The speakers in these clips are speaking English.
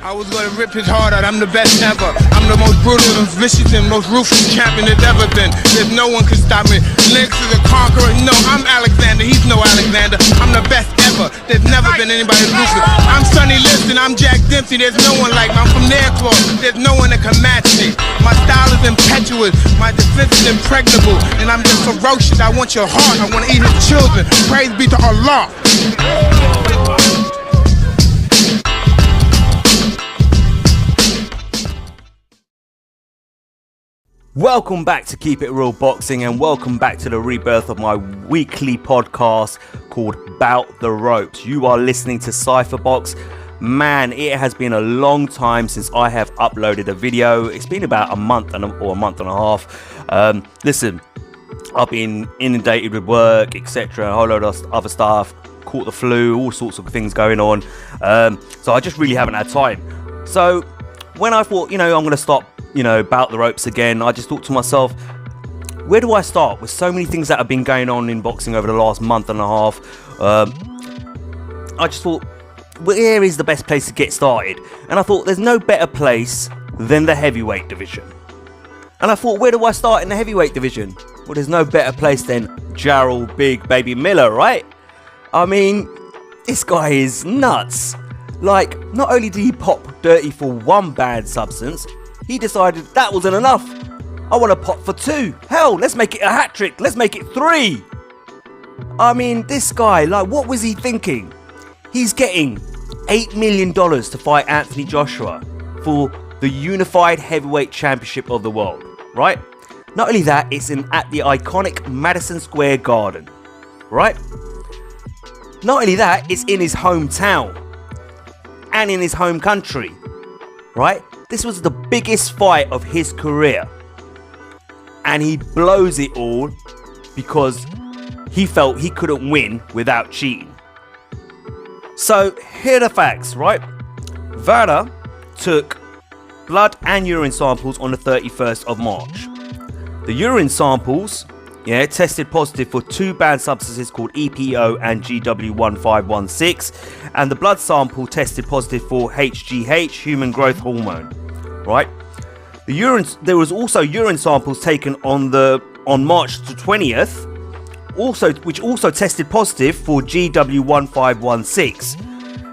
I was gonna rip his heart out, I'm the best ever. I'm the most brutal and vicious and most ruthless champion there's ever been. There's no one can stop me. Lex is a conqueror, no, I'm Alexander, he's no Alexander. I'm the best ever, there's never been anybody ruthless. I'm Sonny Liston, I'm Jack Dempsey, there's no one like me. I'm from Nairclaw, there's no one that can match me. My style is impetuous, my defense is impregnable, and I'm just ferocious. I want your heart, I want to eat his children. Praise be to Allah. Welcome back to Keep It Real Boxing, and welcome back to the rebirth of my weekly podcast called Bout the Ropes. You are listening to Cypherbox. Man, it has been a long time since I have uploaded a video. It's been about a month or a month and a half. Listen, I've been inundated with work, etc., a whole load of other stuff, caught the flu, all sorts of things going on. So I just really haven't had time. So when I thought, I'm going to stop, Bout the Ropes again, I just thought to myself, where do I start? With so many things that have been going on in boxing over the last month and a half, I just thought, where is the best place to get started? And I thought, there's no better place than the heavyweight division. And I thought, where do I start in the heavyweight division? Well, there's no better place than Jarrell Big Baby Miller, right? I mean, this guy is nuts. Like, not only did he pop dirty for one bad substance, he decided that wasn't enough. I want to pop for two. Hell, let's make it a hat trick. Let's make it three. I mean, this guy, like, what was he thinking? He's getting $8 million to fight Anthony Joshua for the unified heavyweight championship of the world, right? Not only that, it's at the iconic Madison Square Garden, right? Not only that, it's in his hometown and in his home country, right? This was the biggest fight of his career, and he blows it all because he felt he couldn't win without cheating. So here are the facts, right? Vada took blood and urine samples on the 31st of March. The urine samples, tested positive for two banned substances called Epo and GW1516, and the blood sample tested positive for HGH, human growth hormone, right? There was also urine samples taken on March the 20th, which also tested positive for GW1516.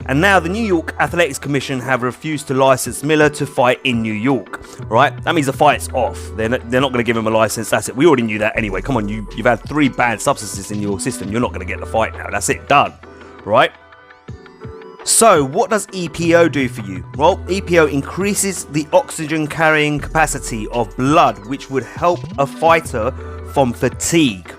And now the New York Athletics Commission have refused to license Miller to fight in New York, right? That means the fight's off. They're not going to give him a license. That's it. We already knew that anyway. Come on, you've had three banned substances in your system. You're not going to get the fight now. That's it. Done, right? So what does EPO do for you? Well, EPO increases the oxygen carrying capacity of blood, which would help a fighter from fatigue.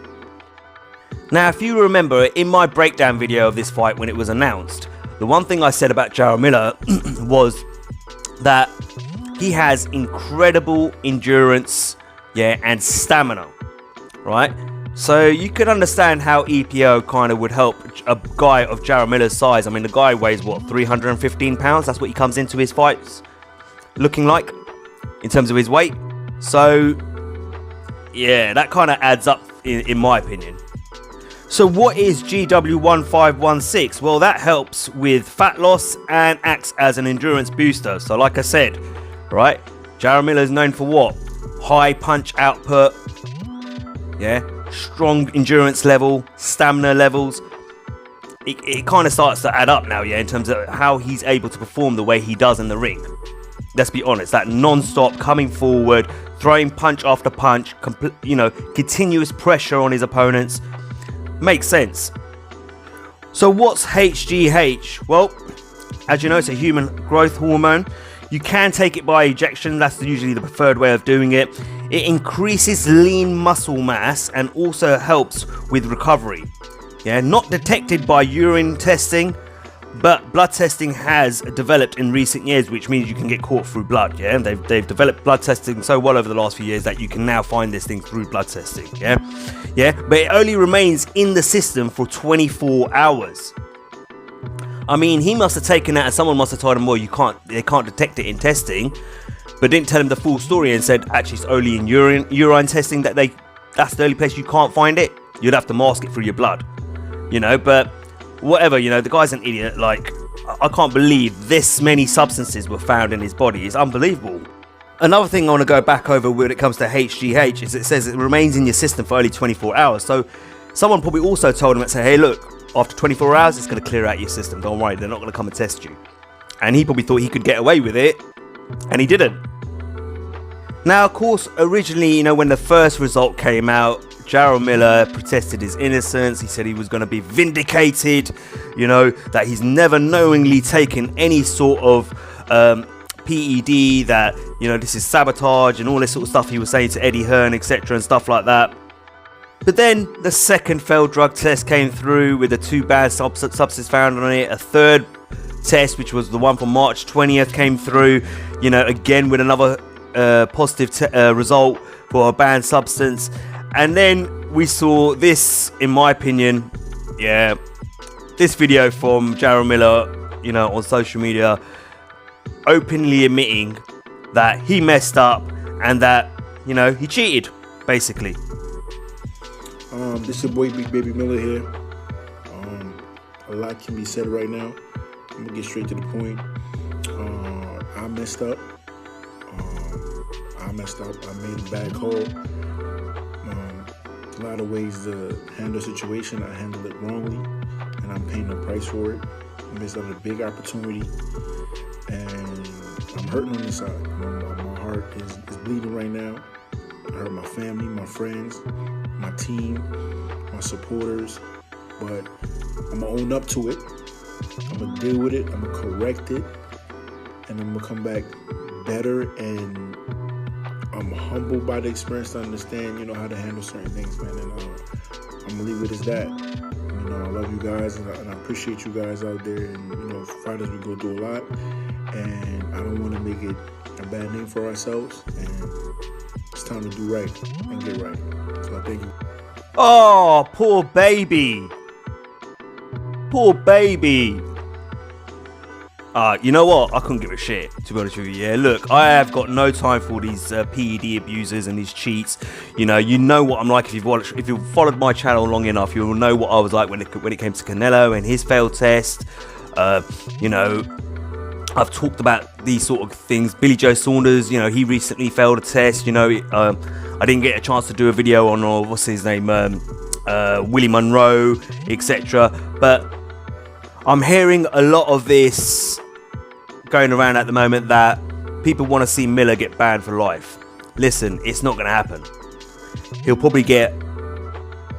Now, if you remember in my breakdown video of this fight when it was announced, the one thing I said about Jarrell Miller was that he has incredible endurance, and stamina, right? So you could understand how EPO kind of would help a guy of Jarrell Miller's size. I mean, the guy weighs 315 pounds. That's what he comes into his fights looking like in terms of his weight. So yeah, that kind of adds up in my opinion. So what is GW1516? Well, that helps with fat loss and acts as an endurance booster. So like I said, right, Jarrell Miller is known for what? High punch output, strong endurance level, stamina levels. It kind of starts to add up now, in terms of how he's able to perform the way he does in the ring. Let's be honest, that non-stop coming forward, throwing punch after punch, continuous pressure on his opponents. Makes sense. So what's HGH? Well, as you know, it's a human growth hormone. You can take it by injection. That's usually the preferred way of doing it. It increases lean muscle mass and also helps with recovery. Not detected by urine testing, but blood testing has developed in recent years, which means you can get caught through blood. And they've developed blood testing so well over the last few years that you can now find this thing through blood testing. But it only remains in the system for 24 hours. I mean, he must have taken that and someone must have told him, well, they can't detect it in testing, but didn't tell him the full story and said, actually, it's only in urine testing that's the only place you can't find it. You'd have to mask it through your blood, but whatever, the guy's an idiot. Like, I can't believe this many substances were found in his body. It's unbelievable. Another thing I want to go back over when it comes to HGH is it says it remains in your system for only 24 hours. So someone probably also told him that, say, hey, look, after 24 hours, it's going to clear out your system. Don't worry, they're not going to come and test you. And he probably thought he could get away with it, and he didn't. Now, of course, originally, you know, when the first result came out, Jarrell Miller protested his innocence. He said he was going to be vindicated, you know, that he's never knowingly taken any sort of PED, that, you know, this is sabotage and all this sort of stuff he was saying to Eddie Hearn, etc. and stuff like that. But then the second failed drug test came through with the 2 bad substances found on it. A third test, which was the one from March 20th, came through, you know, again with another positive result for a banned substance. And then we saw this, in my opinion, this video from Jarrell Miller, you know, on social media, openly admitting that he messed up and that, you know, he cheated, basically. This is your boy Big Baby Miller here. A lot can be said right now. I'm gonna get straight to the point. I messed up. I made a bad call. A lot of ways to handle a situation, I handled it wrongly, and I'm paying the price for it. I missed out on a big opportunity, and I'm hurting on the side. My heart is bleeding right now. I hurt my family, my friends, my team, my supporters, but I'm gonna own up to it. I'm gonna deal with it. I'm gonna correct it, and I'm gonna come back better. And I'm humbled by the experience to understand, you know, how to handle certain things, man. And I'm gonna leave it as that. You know, I love you guys, and I appreciate you guys out there. And you know, fighters, we go through a lot, and I don't want to make it a bad name for ourselves. And it's time to do right and get right. So I thank you. Oh, poor baby. Poor baby. You know what? I couldn't give a shit, to be honest with you. Yeah, look, I have got no time for these PED abusers and these cheats. You know what I'm like. If you've followed my channel long enough, you'll know what I was like when it came to Canelo and his failed test. You know, I've talked about these sort of things. Billy Joe Saunders, you know, he recently failed a test. You know, I didn't get a chance to do a video on what's his name, Willie Monroe, etc. But I'm hearing a lot of this going around at the moment that people want to see Miller get banned for life. Listen, it's not going to happen. He'll probably get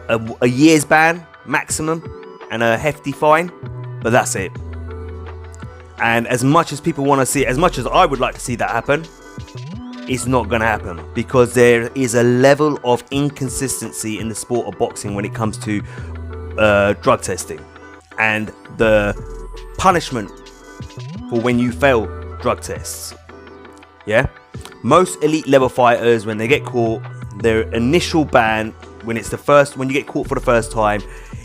a year's ban maximum and a hefty fine, but that's it. And as much as people want to see, as much as I would like to see that happen, it's not going to happen, because there is a level of inconsistency in the sport of boxing when it comes to drug testing and the punishment for when you fail drug tests. Yeah, most elite level fighters, when they get caught, their initial ban, when you get caught for the first time,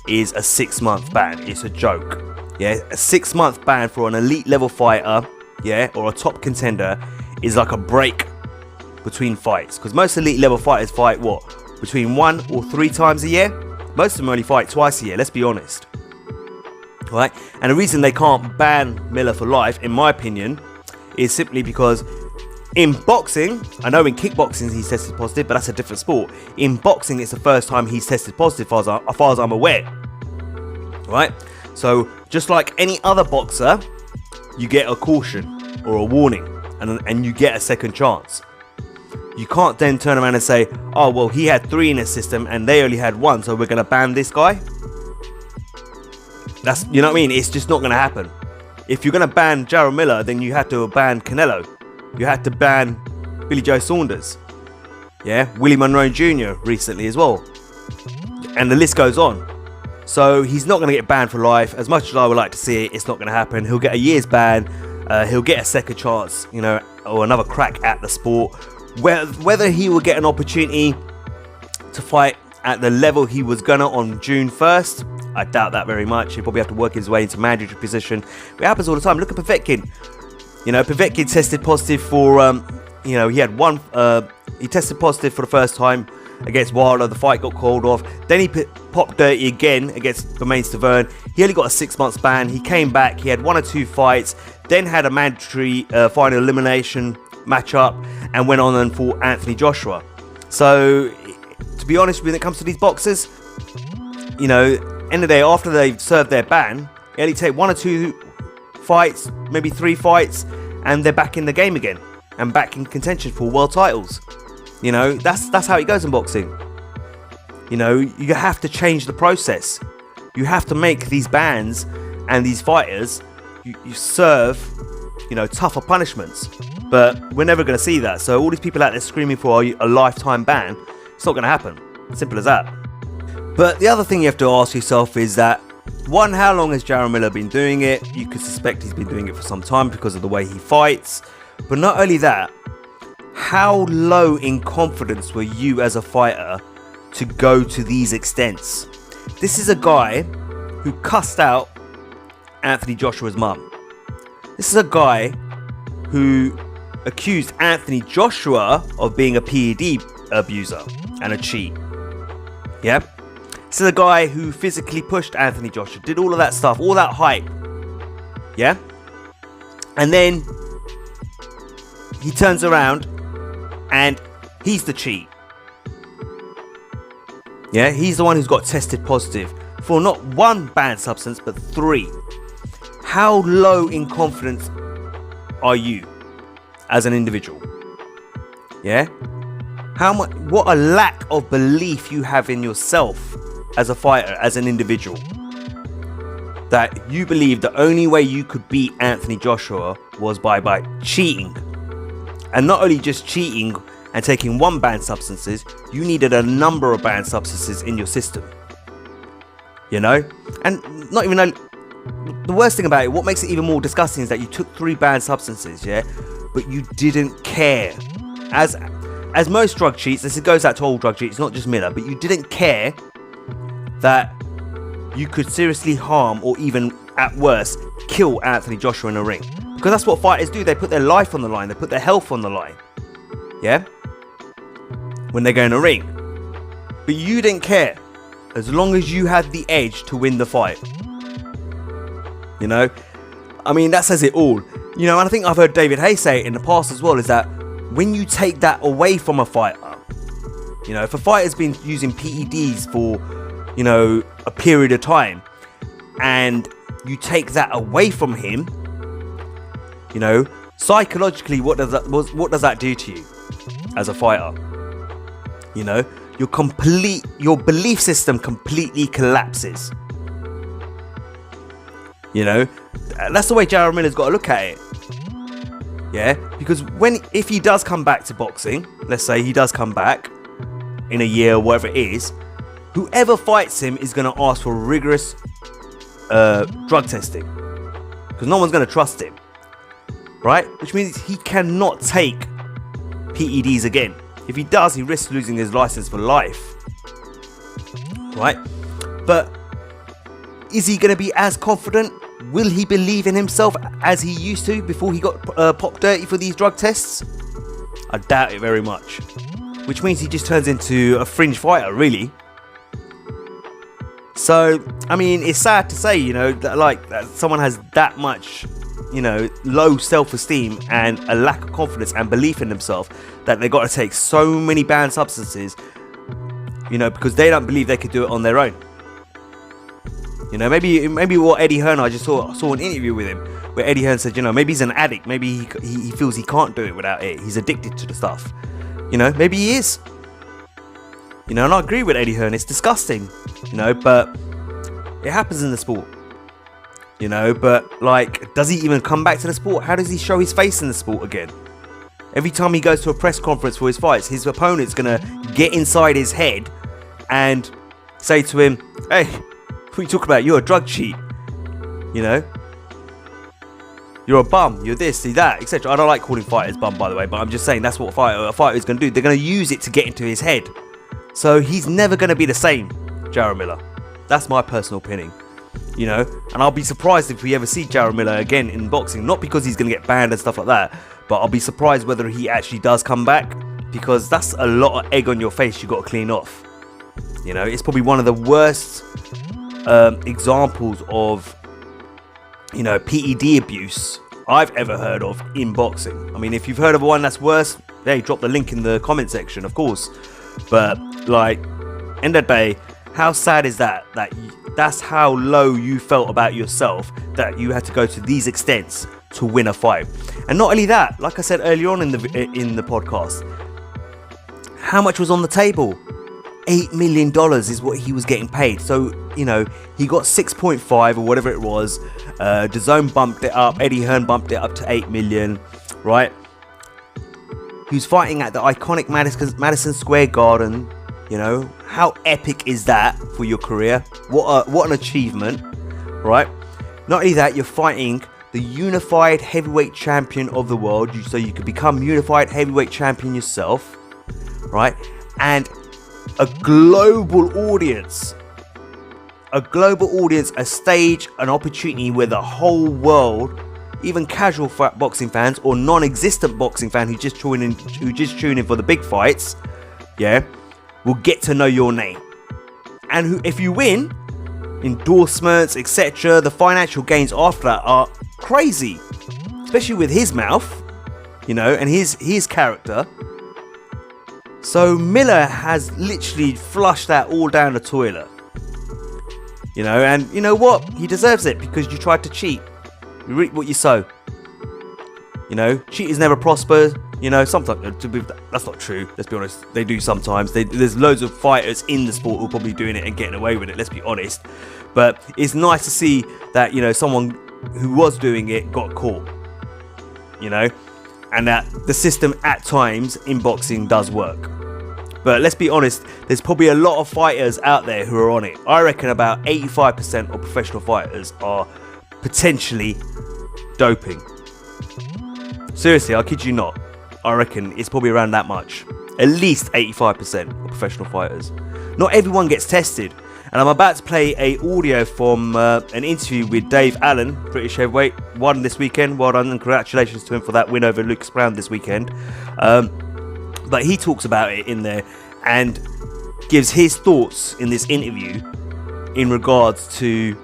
is a 6-month ban. It's a joke. Yeah, a 6-month ban for an elite level fighter, yeah, or a top contender, is like a break between fights, because most elite level fighters fight between 1 or 3 times a year. Most of them only fight twice a year, let's be honest. Right? And the reason they can't ban Miller for life, in my opinion, is simply because in boxing, I know in kickboxing he's tested positive, but that's a different sport. In boxing, it's the first time he's tested positive, as far as I'm aware. Right? So just like any other boxer, you get a caution or a warning, and you get a second chance. You can't then turn around and say, oh, well, he had 3 in his system and they only had 1, so we're going to ban this guy. That's, you know what I mean? It's just not going to happen. If you're going to ban Jarrell Miller, then you have to ban Canelo. You had to ban Billy Joe Saunders. Yeah, Willie Monroe Jr. recently as well. And the list goes on. So he's not going to get banned for life. As much as I would like to see it, it's not going to happen. He'll get a year's ban. He'll get a second chance, you know, or another crack at the sport. Whether he will get an opportunity to fight at the level he was gonna on June 1st, I doubt that very much. He'll probably have to work his way into mandatory position. It happens all the time. Look at Povetkin. You know, Povetkin tested positive for, you know, he had he tested positive for the first time against Wilder. The fight got called off. Then he popped dirty again against Bermane Stiverne. He only got a 6-month ban. He came back. He had 1 or 2 fights. Then had a mandatory final elimination matchup and went on and fought Anthony Joshua. So, to be honest, when it comes to these boxers, end of the day, after they've served their ban, they only take 1 or 2 fights, maybe 3 fights, and they're back in the game again and back in contention for world titles. That's how it goes in boxing. You have to change the process. You have to make these bans and these fighters you serve tougher punishments, but we're never going to see that. So all these people out there screaming for a lifetime ban, it's not going to happen. Simple as that. But the other thing you have to ask yourself is that, one, how long has Jarrell Miller been doing it? You could suspect he's been doing it for some time because of the way he fights. But not only that, how low in confidence were you as a fighter to go to these extents? This is a guy who cussed out Anthony Joshua's mum. This is a guy who accused Anthony Joshua of being a PED abuser and a cheat. Yeah? This is a guy who physically pushed Anthony Joshua, did all of that stuff, all that hype. Yeah? And then he turns around and he's the cheat. Yeah? He's the one who's got tested positive for not 1 banned substance, but 3. How low in confidence are you as an individual? Yeah? What a lack of belief you have in yourself as a fighter, as an individual. That you believe the only way you could beat Anthony Joshua was by cheating. And not only just cheating and taking 1 banned substances, you needed a number of banned substances in your system. And not even the worst thing about it, what makes it even more disgusting, is that you took 3 banned substances, yeah, but you didn't care. As most drug cheats, this goes out to all drug cheats, not just Miller, but you didn't care that you could seriously harm or even, at worst, kill Anthony Joshua in a ring. Because that's what fighters do. They put their life on the line. They put their health on the line. Yeah? When they go in a ring. But you didn't care. As long as you had the edge to win the fight. That says it all. And I think I've heard David Haye say it in the past as well, is that when you take that away from a fighter, if a fighter's been using PEDs for, a period of time, and you take that away from him, psychologically, what does that do to you as a fighter? Your belief system completely collapses. That's the way Jarrell Miller's got to look at it. Yeah, because if he does come back to boxing, let's say he does come back in a year or whatever it is, whoever fights him is going to ask for rigorous drug testing, because no one's going to trust him, right? Which means he cannot take PEDs again. If he does, he risks losing his license for life, right? But is he going to be as confident? Will he believe in himself as he used to before he got popped dirty for these drug tests? I doubt it very much. Which means he just turns into a fringe fighter, really. So, it's sad to say, that someone has that much, low self-esteem and a lack of confidence and belief in themselves that they got to take so many banned substances, because they don't believe they could do it on their own. Maybe what Eddie Hearn, I just saw an interview with him where Eddie Hearn said, maybe he's an addict. Maybe he feels he can't do it without it. He's addicted to the stuff. Maybe he is. And I agree with Eddie Hearn. It's disgusting, but it happens in the sport. But does he even come back to the sport? How does he show his face in the sport again? Every time he goes to a press conference for his fights, his opponent's gonna get inside his head and say to him, "Hey, what are you talking about? You're a drug cheat. You're a bum. You're this, you're that, etc." I don't like calling fighters bum, by the way, but I'm just saying that's what a fighter is going to do. They're going to use it to get into his head. So he's never going to be the same, Jarrell Miller. That's my personal opinion. And I'll be surprised if we ever see Jarrell Miller again in boxing. Not because he's going to get banned and stuff like that, but I'll be surprised whether he actually does come back because that's a lot of egg on your face you got to clean off. You know, it's probably one of the worst examples of, you know, PED abuse I've ever heard of in boxing. I mean, if you've heard of one that's worse, hey, drop the link in the comment section, of course. But like, end of the day, how sad is that? That's how low you felt about yourself, that you had to go to these extents to win a fight. And not only that, like I said earlier on in the podcast, how much was on the table? $8 million is what he was getting paid. So, you know, he got 6.5 or whatever it was. DAZN bumped it up. Eddie Hearn bumped it up to 8 million, right? He was fighting at the iconic Madison Square Garden. You know, how epic is that for your career? What an achievement, right? Not only that, you're fighting the unified heavyweight champion of the world, so you could become unified heavyweight champion yourself, right? And a global audience, a stage, an opportunity where the whole world, even casual boxing fans or non-existent boxing fan who just tune in for the big fights, yeah, will get to know your name. And if you win, endorsements, etc., the financial gains after that are crazy, especially with his mouth, you know, and his character. So Miller has literally flushed that all down the toilet, you know, and you know what? He deserves it, because you tried to cheat. You reap what you sow. You know, cheaters never prosper. You know, sometimes that's not true. Let's be honest. They do sometimes. There's loads of fighters in the sport who are probably doing it and getting away with it. Let's be honest. But it's nice to see that, you know, someone who was doing it got caught. You know, and that the system at times in boxing does work. But let's be honest, there's probably a lot of fighters out there who are on it. I reckon about 85% of professional fighters are potentially doping. Seriously, I kid you not. I reckon it's probably around that much. At least 85% of professional fighters. Not everyone gets tested. And I'm about to play a audio from an interview with Dave Allen, British heavyweight, won this weekend. Well done, and congratulations to him for that win over Lucas Brown this weekend. But he talks about it in there and gives his thoughts in this interview in regards to,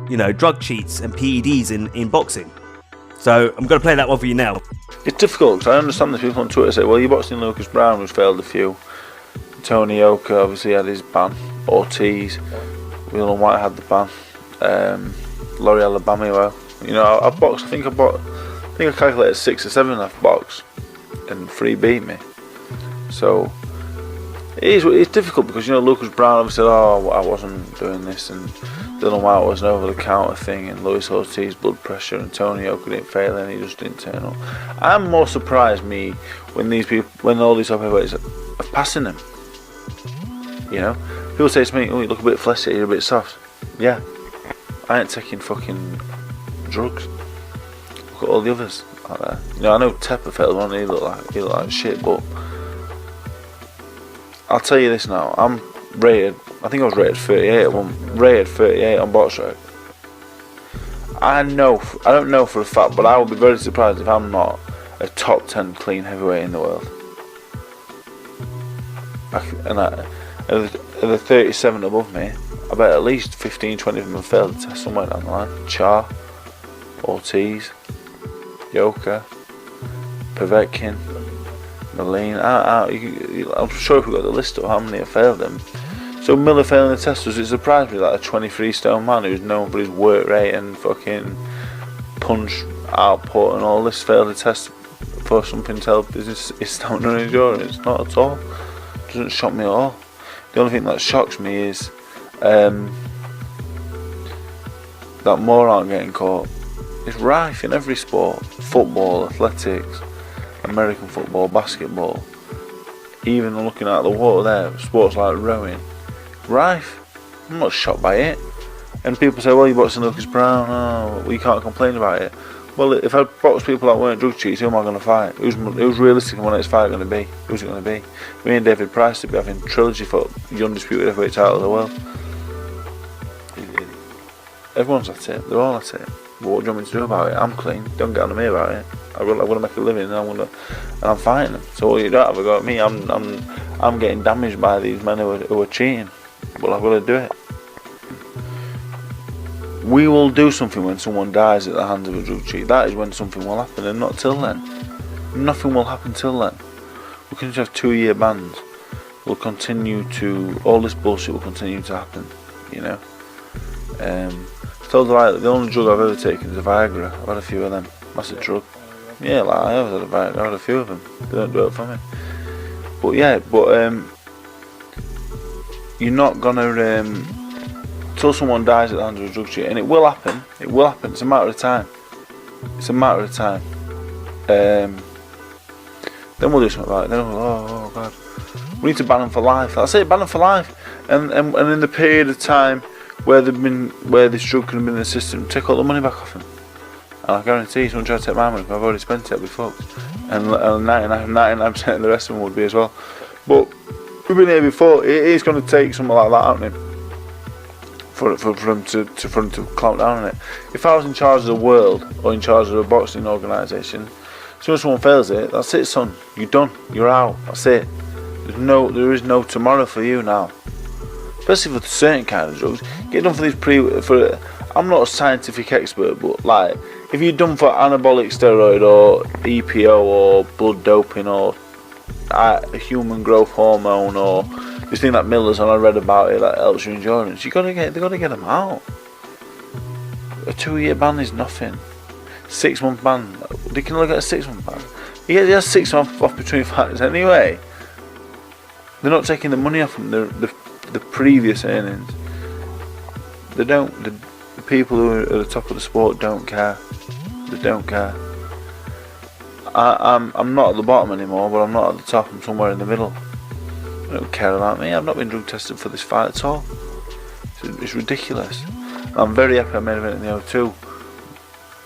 you know, drug cheats and PEDs in boxing. So I'm going to play that one for you now. It's difficult, because I understand the people on Twitter say, well, you're boxing Lucas Brown, who's failed a few. Tony Yoka obviously had his ban. Ortiz, Dillian Whyte had the ban. Laurie Alabama, well, you know, I've boxed. I think I calculated 6 or 7 I've boxed, and 3 beat me. So it's difficult, because, you know, Lucas Brown obviously said, oh, I wasn't doing this, and Dillian Whyte was an over the counter thing, and Luis Ortiz blood pressure, and Tony Yoka didn't fail, and he just didn't turn up. I'm more surprised when all these top heavyweights are passing them. You know, people say to me, oh, you look a bit fleshy, you're a bit soft. Yeah, I ain't taking fucking drugs. Look at all the others out there. You know, I know Tepper failed one, he looked like shit, but I'll tell you this now, I'm rated, I think I was rated 38 on BoxRec. I don't know for a fact, but I would be very surprised if I'm not a top 10 clean heavyweight in the world. And the 37 above me, I bet at least 15-20 of them have failed the test somewhere down the line. Char, Ortiz, Yoka, Povetkin, Moline. I'm sure if we got the list of how many have failed them. So Miller failing the test, does it surprise me that a 23 stone man who's known for his work rate and fucking punch output and all this failed the test for something to help his stamina and endurance? Not at all. Doesn't shock me at all. The only thing that shocks me is that more aren't getting caught. It's rife in every sport. Football, athletics, American football, basketball. Even looking at the water there, sports like rowing. Rife. I'm not shocked by it. And people say, well, you're boxing Lucas Brown, oh, we can't complain about it. Well, if I box people that weren't drug cheats, who am I going to fight? Who's realistically my next fight going to be? Who's it going to be? Me and David Price to be having trilogy for the undisputed heavyweight title of the world. Everyone's at it. They're all at it. But what do you want me to do about it? I'm clean. Don't get on me about it. I want to make a living, and I'm fighting them. So you don't have a go at me. I'm getting damaged by these men who are cheating. Well, I've got to do it. We will do something when someone dies at the hands of a drug cheat. That is when something will happen, and not till then. Nothing will happen till then. We can just have 2-year bans. We'll continue to, all this bullshit will continue to happen, you know. Told the lie that the only drug I've ever taken is a Viagra. I've had a few of them. That's a drug. Yeah, like I have had a Viagra. I've had a few of them. They don't do it for me. But yeah, you're not gonna till someone dies at the hands of a drug cheat, and it will happen. It will happen. It's a matter of time. It's a matter of time. Then we'll do something about it. Then we'll, oh God, we need to ban them for life. That's it. Ban them for life. And in the period of time where this drug could have been in the system, take all the money back off them. And I guarantee someone try to take my money, I've already spent it, I'll be fucked. And 99% of the rest of them would be as well. But we've been here before. It is going to take something like that happening for them to clamp down on it. If I was in charge of the world or in charge of a boxing organisation, as soon as someone fails it, that's it, son. You're done. You're there That's it. There is no tomorrow for you now. Especially for certain kind of drugs. Get done for these I'm not a scientific expert, but like, if you're done for anabolic steroid or EPO or blood doping or human growth hormone or this thing that Miller's on, I read about it, that helps your endurance, they've got to get them out. A 2-year ban is nothing. 6-month ban, they can look at a 6-month ban. He has 6 months off between fights anyway. They're not taking the money off them, the previous earnings. They don't. The people who are at the top of the sport don't care. They don't care. I'm not at the bottom anymore, but I'm not at the top. I'm somewhere in the middle. They don't care about me. I've not been drug tested for this fight at all. It's ridiculous. I'm very happy I made event in the O2.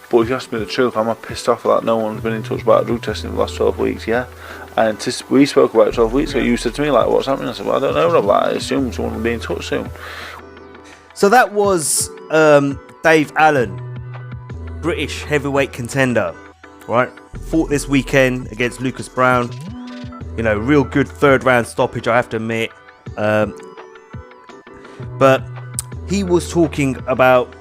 But if you ask me the truth, am I pissed off that no one's been in touch about drug testing for the last 12 weeks? Yeah. We spoke about it 12 weeks ago. You said to me, like, what's happening? I said, well, I don't know, Rob. Like, I assume someone will be in touch soon. So that was Dave Allen, British heavyweight contender, right? Fought this weekend against Lucas Browne. You know, real good 3rd round stoppage, I have to admit. But he was talking about,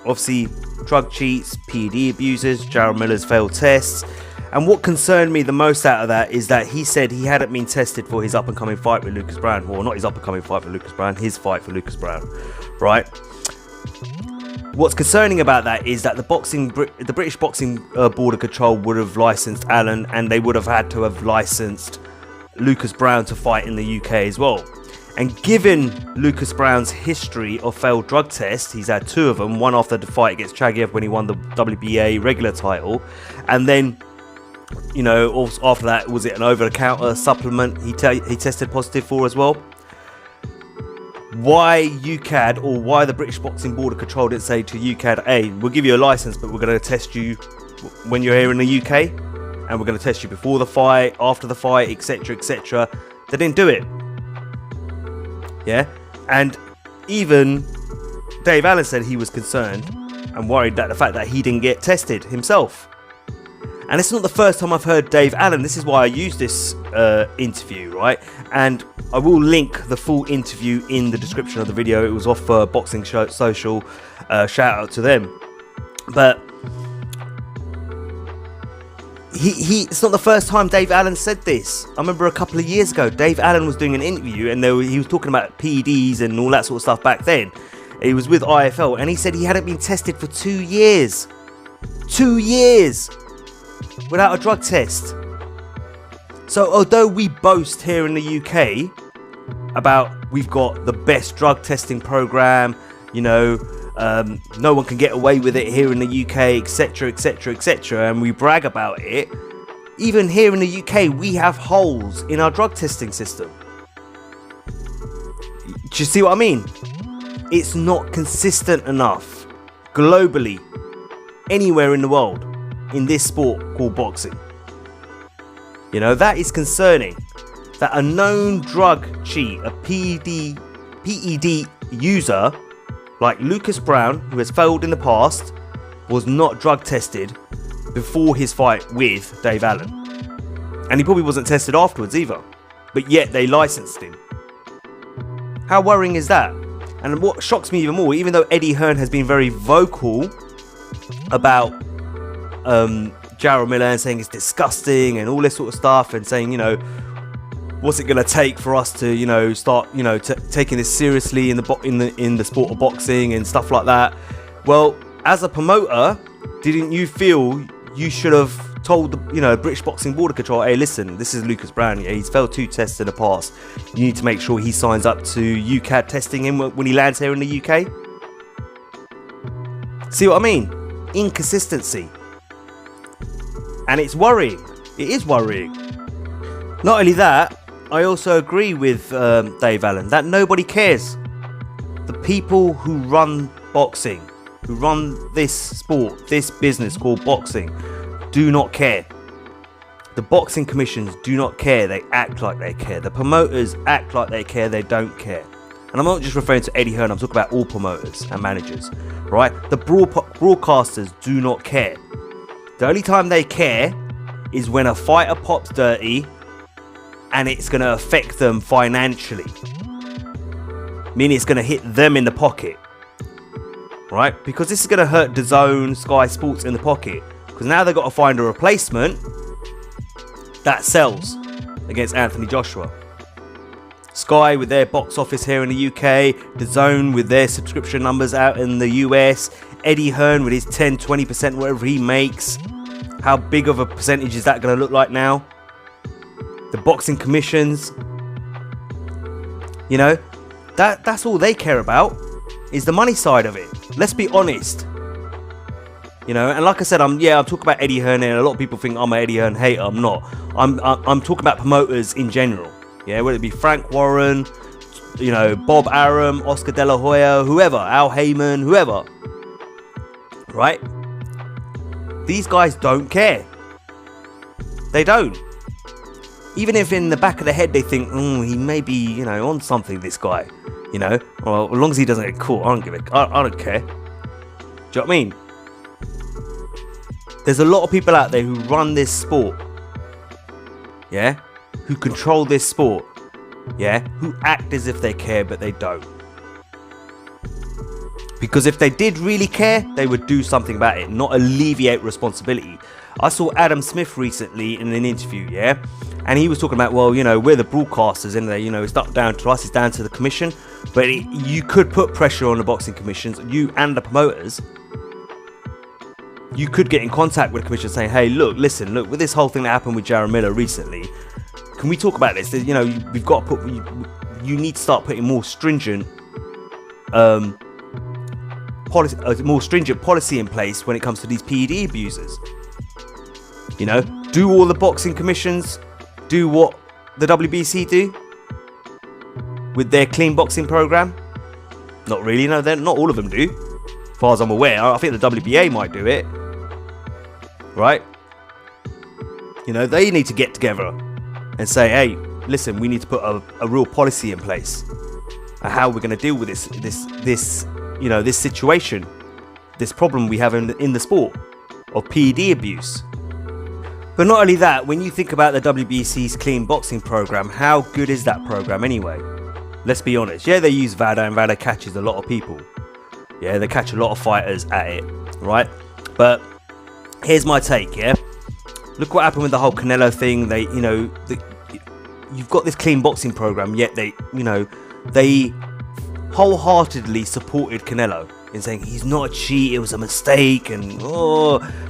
obviously, drug cheats, PED abusers, Jarrell Miller's failed tests. And what concerned me the most out of that is that he said he hadn't been tested for his up-and-coming fight with Lucas Browne. Well, not his up-and-coming fight with Lucas Browne, his fight for Lucas Browne, right? What's concerning about that is that the British Boxing Board of Control would have licensed Allen, and they would have had to have licensed Lucas Browne to fight in the UK as well. And given Lucas Browne's history of failed drug tests, he's had 2 of them, one after the fight against Chagiev when he won the WBA regular title, and then, you know, also after that, was it an over-the-counter supplement he tested positive for as well? Why UKAD, or why the British Boxing Board of Control didn't say to UKAD, hey, we'll give you a license, but we're going to test you when you're here in the UK, and we're going to test you before the fight, after the fight, etc, etc. They didn't do it. Yeah, and even Dave Allen said he was concerned and worried that the fact that he didn't get tested himself. And it's not the first time I've heard Dave Allen. This is why I use this interview, right? And I will link the full interview in the description of the video. It was off Boxing Social. Shout out to them. But it's not the first time Dave Allen said this. I remember a couple of years ago, Dave Allen was doing an interview, and he was talking about PEDs and all that sort of stuff back then. He was with IFL, and he said he hadn't been tested for 2 years. 2 years without a drug test. So although we boast here in the UK about we've got the best drug testing program, you know, no one can get away with it here in the UK, etc, etc, etc, and we brag about it, even here in the UK we have holes in our drug testing system. Do you see what I mean? It's not consistent enough globally, anywhere in the world, in this sport called boxing. You know, that is concerning. That a known drug cheat, a PED user like Lucas Browne, who has failed in the past, was not drug tested before his fight with Dave Allen. And he probably wasn't tested afterwards either. But yet they licensed him. How worrying is that? And what shocks me even more, even though Eddie Hearn has been very vocal about Jarrell Miller and saying it's disgusting and all this sort of stuff, and saying, you know, what's it going to take for us to, you know, start, you know, taking this seriously in the sport of boxing and stuff like that. Well, as a promoter, didn't you feel you should have told the, you know, British Boxing Board of Control, hey, listen, this is Lucas Brown, yeah, he's failed 2 tests in the past. You need to make sure he signs up to UCAD testing him when he lands here in the UK. See what I mean? Inconsistency. And it's worrying. It is worrying. Not only that, I also agree with Dave Allen that nobody cares. The people who run boxing, who run this sport, this business called boxing, do not care. The boxing commissions do not care. They act like they care. The promoters act like they care. They don't care. And I'm not just referring to Eddie Hearn. I'm talking about all promoters and managers, right? The broadcasters do not care. The only time they care is when a fighter pops dirty and it's going to affect them financially. Meaning it's going to hit them in the pocket, right? Because this is going to hurt DAZN, Sky Sports in the pocket. Because now they've got to find a replacement that sells against Anthony Joshua. Sky with their box office here in the UK, DAZN with their subscription numbers out in the US, Eddie Hearn with his 10-20% whatever he makes. How big of a percentage is that going to look like now? The boxing commissions, you know, that's all they care about, is the money side of it. Let's be honest. You know, and like I said, I'm talking about Eddie Hearn, and a lot of people think I'm an Eddie Hearn hater. I'm not. I'm talking about promoters in general. Yeah, whether it be Frank Warren, you know, Bob Arum, Oscar De La Hoya, whoever, Al Heyman, whoever. Right? These guys don't care. They don't. Even if in the back of the head they think, he may be, you know, on something, this guy. You know, well, as long as he doesn't get caught, I don't care. Do you know what I mean? There's a lot of people out there who run this sport, yeah, who control this sport, yeah, who act as if they care, but they don't. Because if they did really care, they would do something about it, not alleviate responsibility. I saw Adam Smith recently in an interview, yeah, and he was talking about, well, you know, we're the broadcasters, and you know, it's not down to us, it's down to the commission. But you could put pressure on the boxing commissions, you and the promoters. You could get in contact with the commission saying, hey, look, with this whole thing that happened with Jarrell Miller recently, can we talk about this? You know, we've got to put, you need to start putting more stringent policy in place when it comes to these PED abusers. You know, do all the boxing commissions do what the WBC do with their clean boxing program? Not really, no, not all of them do. As far as I'm aware, I think the WBA might do it. Right? You know, they need to get together and say, hey, listen, we need to put a real policy in place on how we're going to deal with this you know, this situation, this problem we have in the sport of PED abuse. But not only that, when you think about the WBC's clean boxing program, how good is that program anyway? Let's be honest. Yeah, they use VADA, and VADA catches a lot of people. Yeah, they catch a lot of fighters at it, right? But here's my take, yeah? Look what happened with the whole Canelo thing. They, you know, you've got this clean boxing program, yet they, you know, they wholeheartedly supported Canelo in saying he's not a cheat, it was a mistake, and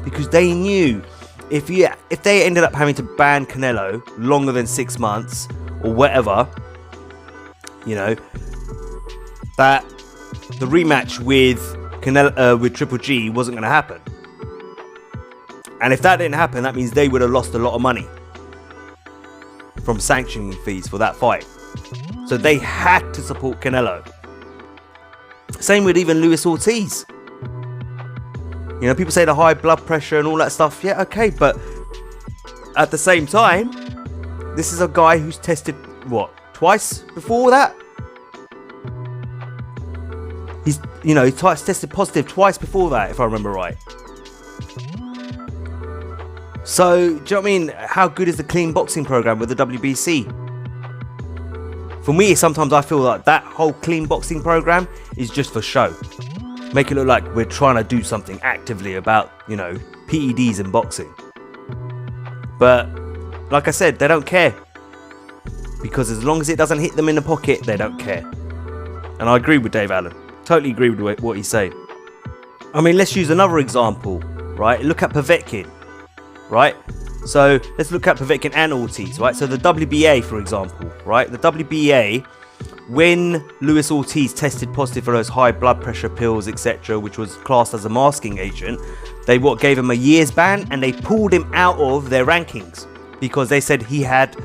because they knew if they ended up having to ban Canelo longer than 6 months or whatever, you know, that the rematch with Canelo with Triple G wasn't going to happen. And if that didn't happen, that means they would have lost a lot of money from sanctioning fees for that fight. So they had to support Canelo. Same with even Luis Ortiz. You know, people say the high blood pressure and all that stuff. Yeah, okay, but at the same time, this is a guy who's tested, what, twice before that? He's, you know, he tested positive twice before that, if I remember right. So, do you know what I mean? How good is the clean boxing program with the WBC? For me, sometimes I feel like that whole clean boxing program is just for show. Make it look like we're trying to do something actively about, you know, PEDs in boxing. But, like I said, they don't care. Because as long as it doesn't hit them in the pocket, they don't care. And I agree with Dave Allen. Totally agree with what he's saying. I mean, let's use another example, right? Look at Povetkin, right? So let's look at Povetkin and Ortiz, right? So the WBA, for example, right? The WBA, when Luis Ortiz tested positive for those high blood pressure pills, etc., which was classed as a masking agent, they gave him a year's ban, and they pulled him out of their rankings because they said he had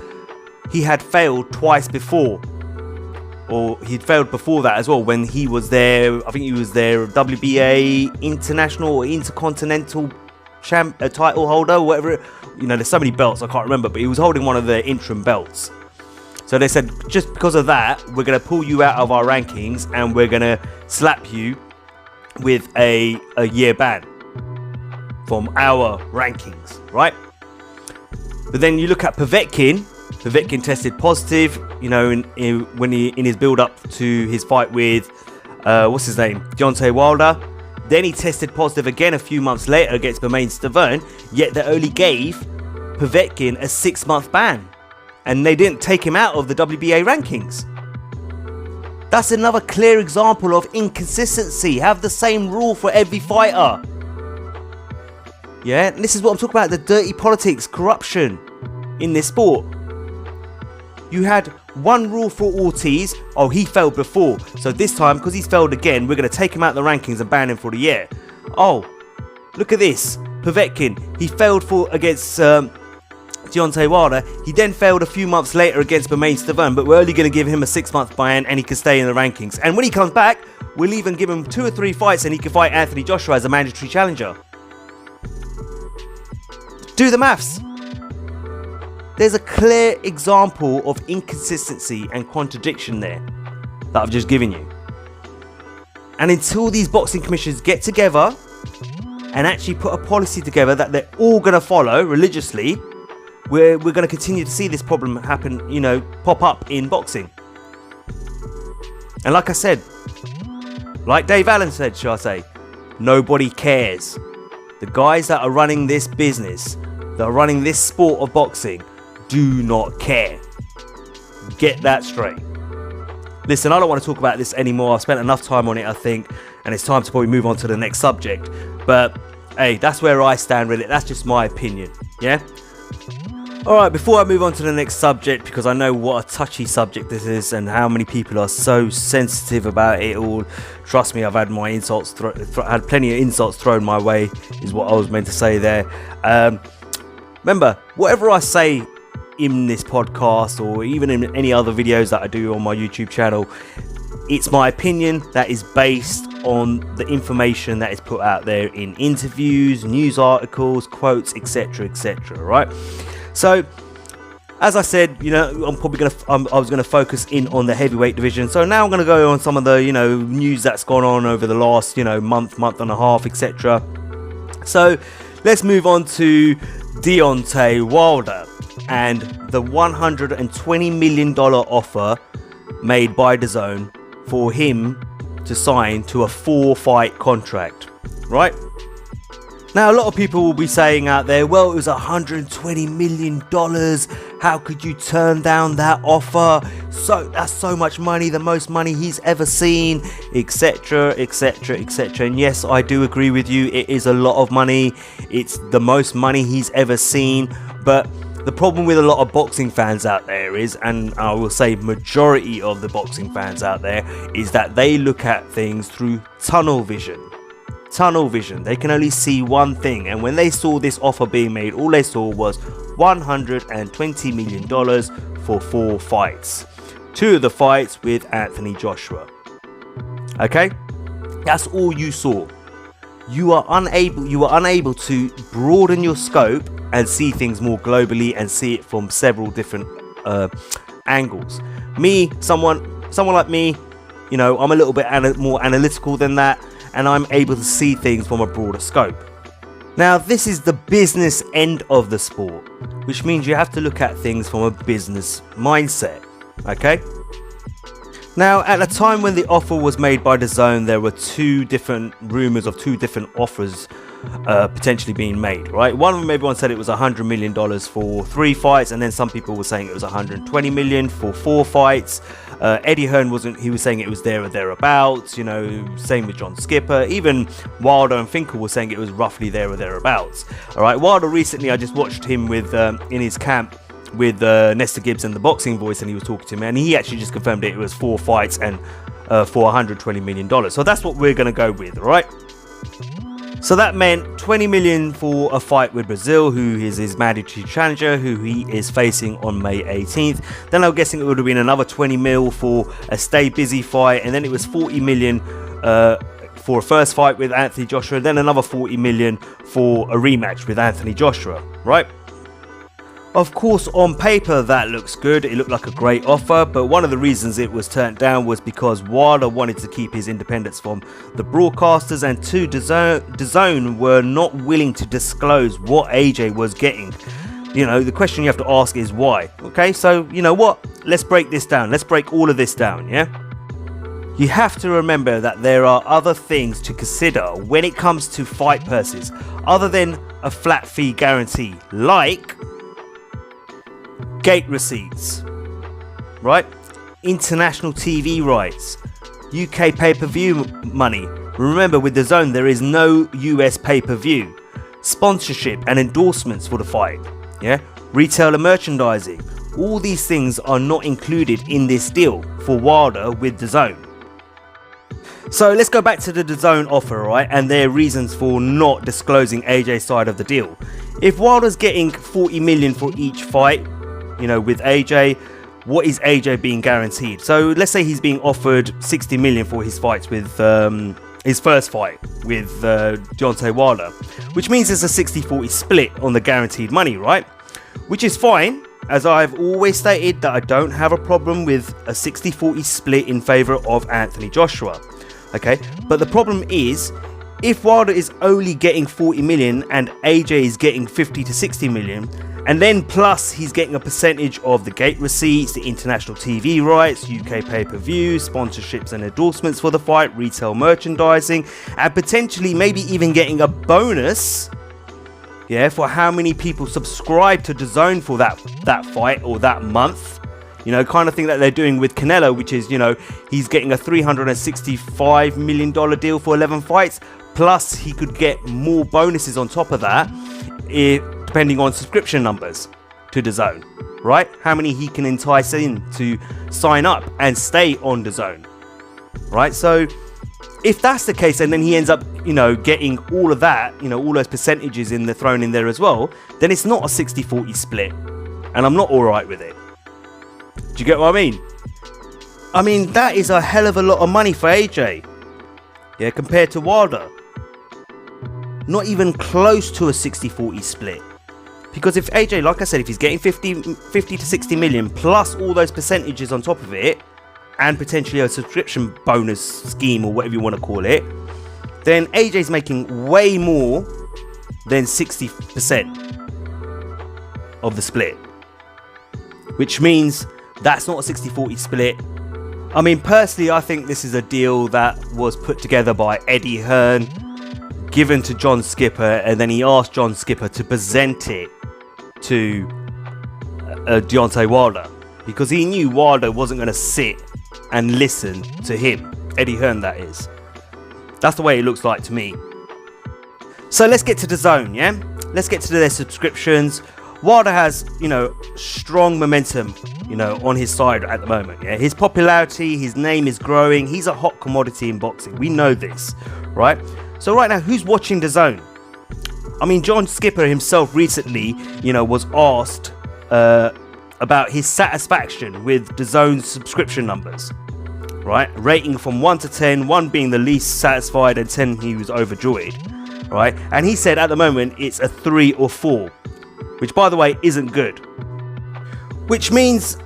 failed twice before, or he'd failed before that as well when he was there. I think he was their WBA international or intercontinental title holder, or whatever. You know, there's so many belts I can't remember, but he was holding one of the interim belts. So they said, just because of that, we're going to pull you out of our rankings and we're going to slap you with a year ban from our rankings, right? But then you look at Povetkin. Povetkin tested positive, you know, in his build up to his fight with what's his name, Deontay Wilder. Then he tested positive again a few months later against Stavern, yet they only gave Povetkin a 6-month ban, and they didn't take him out of the WBA rankings. That's another clear example of inconsistency. Have the same rule for every fighter. Yeah, and this is what I'm talking about, the dirty politics, corruption in this sport. You had one rule for Ortiz. Oh, he failed before, so this time, because he's failed again, we're going to take him out of the rankings and ban him for the year. Oh, look at this. Povetkin, he failed against Deontay Wilder. He then failed a few months later against Stavern, but we're only going to give him a 6-month ban and he can stay in the rankings. And when he comes back, we'll even give him 2 or 3 fights and he can fight Anthony Joshua as a mandatory challenger. Do the maths. There's a clear example of inconsistency and contradiction there that I've just given you. And until these boxing commissions get together and actually put a policy together that they're all going to follow religiously, we're going to continue to see this problem happen, you know, pop up in boxing. And like I said, like Dave Allen said, shall I say, nobody cares. The guys that are running this business, that are running this sport of boxing, do not care. Get that straight. Listen, I don't want to talk about this anymore. I've spent enough time on it, I think, and it's time to probably move on to the next subject. But hey, that's where I stand with it. That's just my opinion. Yeah? Alright, before I move on to the next subject, because I know what a touchy subject this is and how many people are so sensitive about it all. Trust me, I've had my insults had plenty of insults thrown my way, is what I was meant to say there. Remember, whatever I say in this podcast or even in any other videos that I do on my YouTube channel, it's my opinion that is based on the information that is put out there in interviews, news articles, quotes, etc., right? So as I said, you know, I was gonna focus in on the heavyweight division. So now I'm gonna go on some of the, you know, news that's gone on over the last, you know, month and a half, etc. So let's move on to Deontay Wilder and the $120 million offer made by DAZN for him to sign to a 4-fight contract, right? Now, a lot of people will be saying out there, well, it was $120 million. How could you turn down that offer? So that's so much money, the most money he's ever seen, etc. And yes, I do agree with you. It is a lot of money. It's the most money he's ever seen. But the problem with a lot of boxing fans out there is, and I will say majority of the boxing fans out there, is that they look at things through tunnel vision. They can only see one thing, and when they saw this offer being made, all they saw was $120 million for 4 fights. 2 of the fights with Anthony Joshua. Okay, that's all you saw. You were unable to broaden your scope and see things more globally and see it from several different angles. Someone like me, you know, I'm a little bit more analytical than that, and I'm able to see things from a broader scope. Now, this is the business end of the sport, which means you have to look at things from a business mindset, okay? Now, at the time when the offer was made by DAZN, there were two different rumours of two different offers potentially being made, right? One of them, everyone said it was $100 million for 3 fights, and then some people were saying it was $120 million for 4 fights. Eddie Hearn he was saying it was there or thereabouts, you know, same with John Skipper. Even Wilder and Finkel were saying it was roughly there or thereabouts. All right, Wilder recently, I just watched him with in his camp with Nestor Gibbs and the Boxing Voice, and he was talking to me, and he actually just confirmed it was 4 fights and for $120 million. So that's what we're going to go with, all right? So that meant $20 million for a fight with Vasyl, who is his mandatory challenger, who he is facing on May 18th. Then I'm guessing it would have been another 20 mil for a stay busy fight, and then it was 40 million for a first fight with Anthony Joshua, and then another 40 million for a rematch with Anthony Joshua, right? Of course, on paper that looks good, it looked like a great offer, but one of the reasons it was turned down was because Wilder wanted to keep his independence from the broadcasters, and two, DAZN were not willing to disclose what AJ was getting. You know, the question you have to ask is why. Okay, so you know what, let's break this down, let's break all of this down, yeah? You have to remember that there are other things to consider when it comes to fight purses other than a flat fee guarantee, like gate receipts, right? International TV rights, UK pay-per-view money. Remember, with DAZN there is no US pay-per-view. Sponsorship and endorsements for the fight, yeah? Retailer merchandising. All these things are not included in this deal for Wilder with DAZN. So let's go back to the DAZN offer, right? And their reasons for not disclosing AJ's side of the deal. If Wilder's getting 40 million for each fight, you know, with AJ, what is AJ being guaranteed? So let's say he's being offered 60 million for his fights with his first fight with Deontay Wilder, which means there's a 60-40 split on the guaranteed money, right? Which is fine, as I've always stated that I don't have a problem with a 60-40 split in favor of Anthony Joshua. Okay, but the problem is, if Wilder is only getting 40 million and AJ is getting 50 to 60 million, and then plus he's getting a percentage of the gate receipts, the international TV rights, UK pay-per-view, sponsorships and endorsements for the fight, retail merchandising, and potentially maybe even getting a bonus, yeah, for how many people subscribe to DAZN for that fight or that month. You know, kind of thing that they're doing with Canelo, which is, you know, he's getting a $365 million deal for 11 fights, plus he could get more bonuses on top of that, depending on subscription numbers to DAZN, right? How many he can entice in to sign up and stay on DAZN, right? So if that's the case, and then he ends up, you know, getting all of that, you know, all those percentages thrown in there as well, then it's not a 60-40 split, and I'm not all right with it. Do you get what I mean? I mean, that is a hell of a lot of money for AJ, yeah, compared to Wilder. Not even close to a 60-40 split. Because if AJ, like I said, if he's getting 50 to 60 million plus all those percentages on top of it, and potentially a subscription bonus scheme or whatever you want to call it, then AJ's making way more than 60% of the split. Which means that's not a 60-40 split. I mean, personally, I think this is a deal that was put together by Eddie Hearn, given to John Skipper, and then he asked John Skipper to present it to Deontay Wilder, because he knew Wilder wasn't going to sit and listen to him. Eddie Hearn, that is. That's the way it looks like to me. So let's get to DAZN, yeah? Let's get to their subscriptions. Wilder has, you know, strong momentum, you know, on his side at the moment, yeah? His popularity, his name is growing. He's a hot commodity in boxing. We know this, right? So right now, who's watching DAZN? I mean, John Skipper himself recently, you know, was asked about his satisfaction with DAZN's subscription numbers, right? Rating from 1 to 10, 1 being the least satisfied and 10 he was overjoyed, right? And he said at the moment it's a 3 or 4, which by the way isn't good. Which means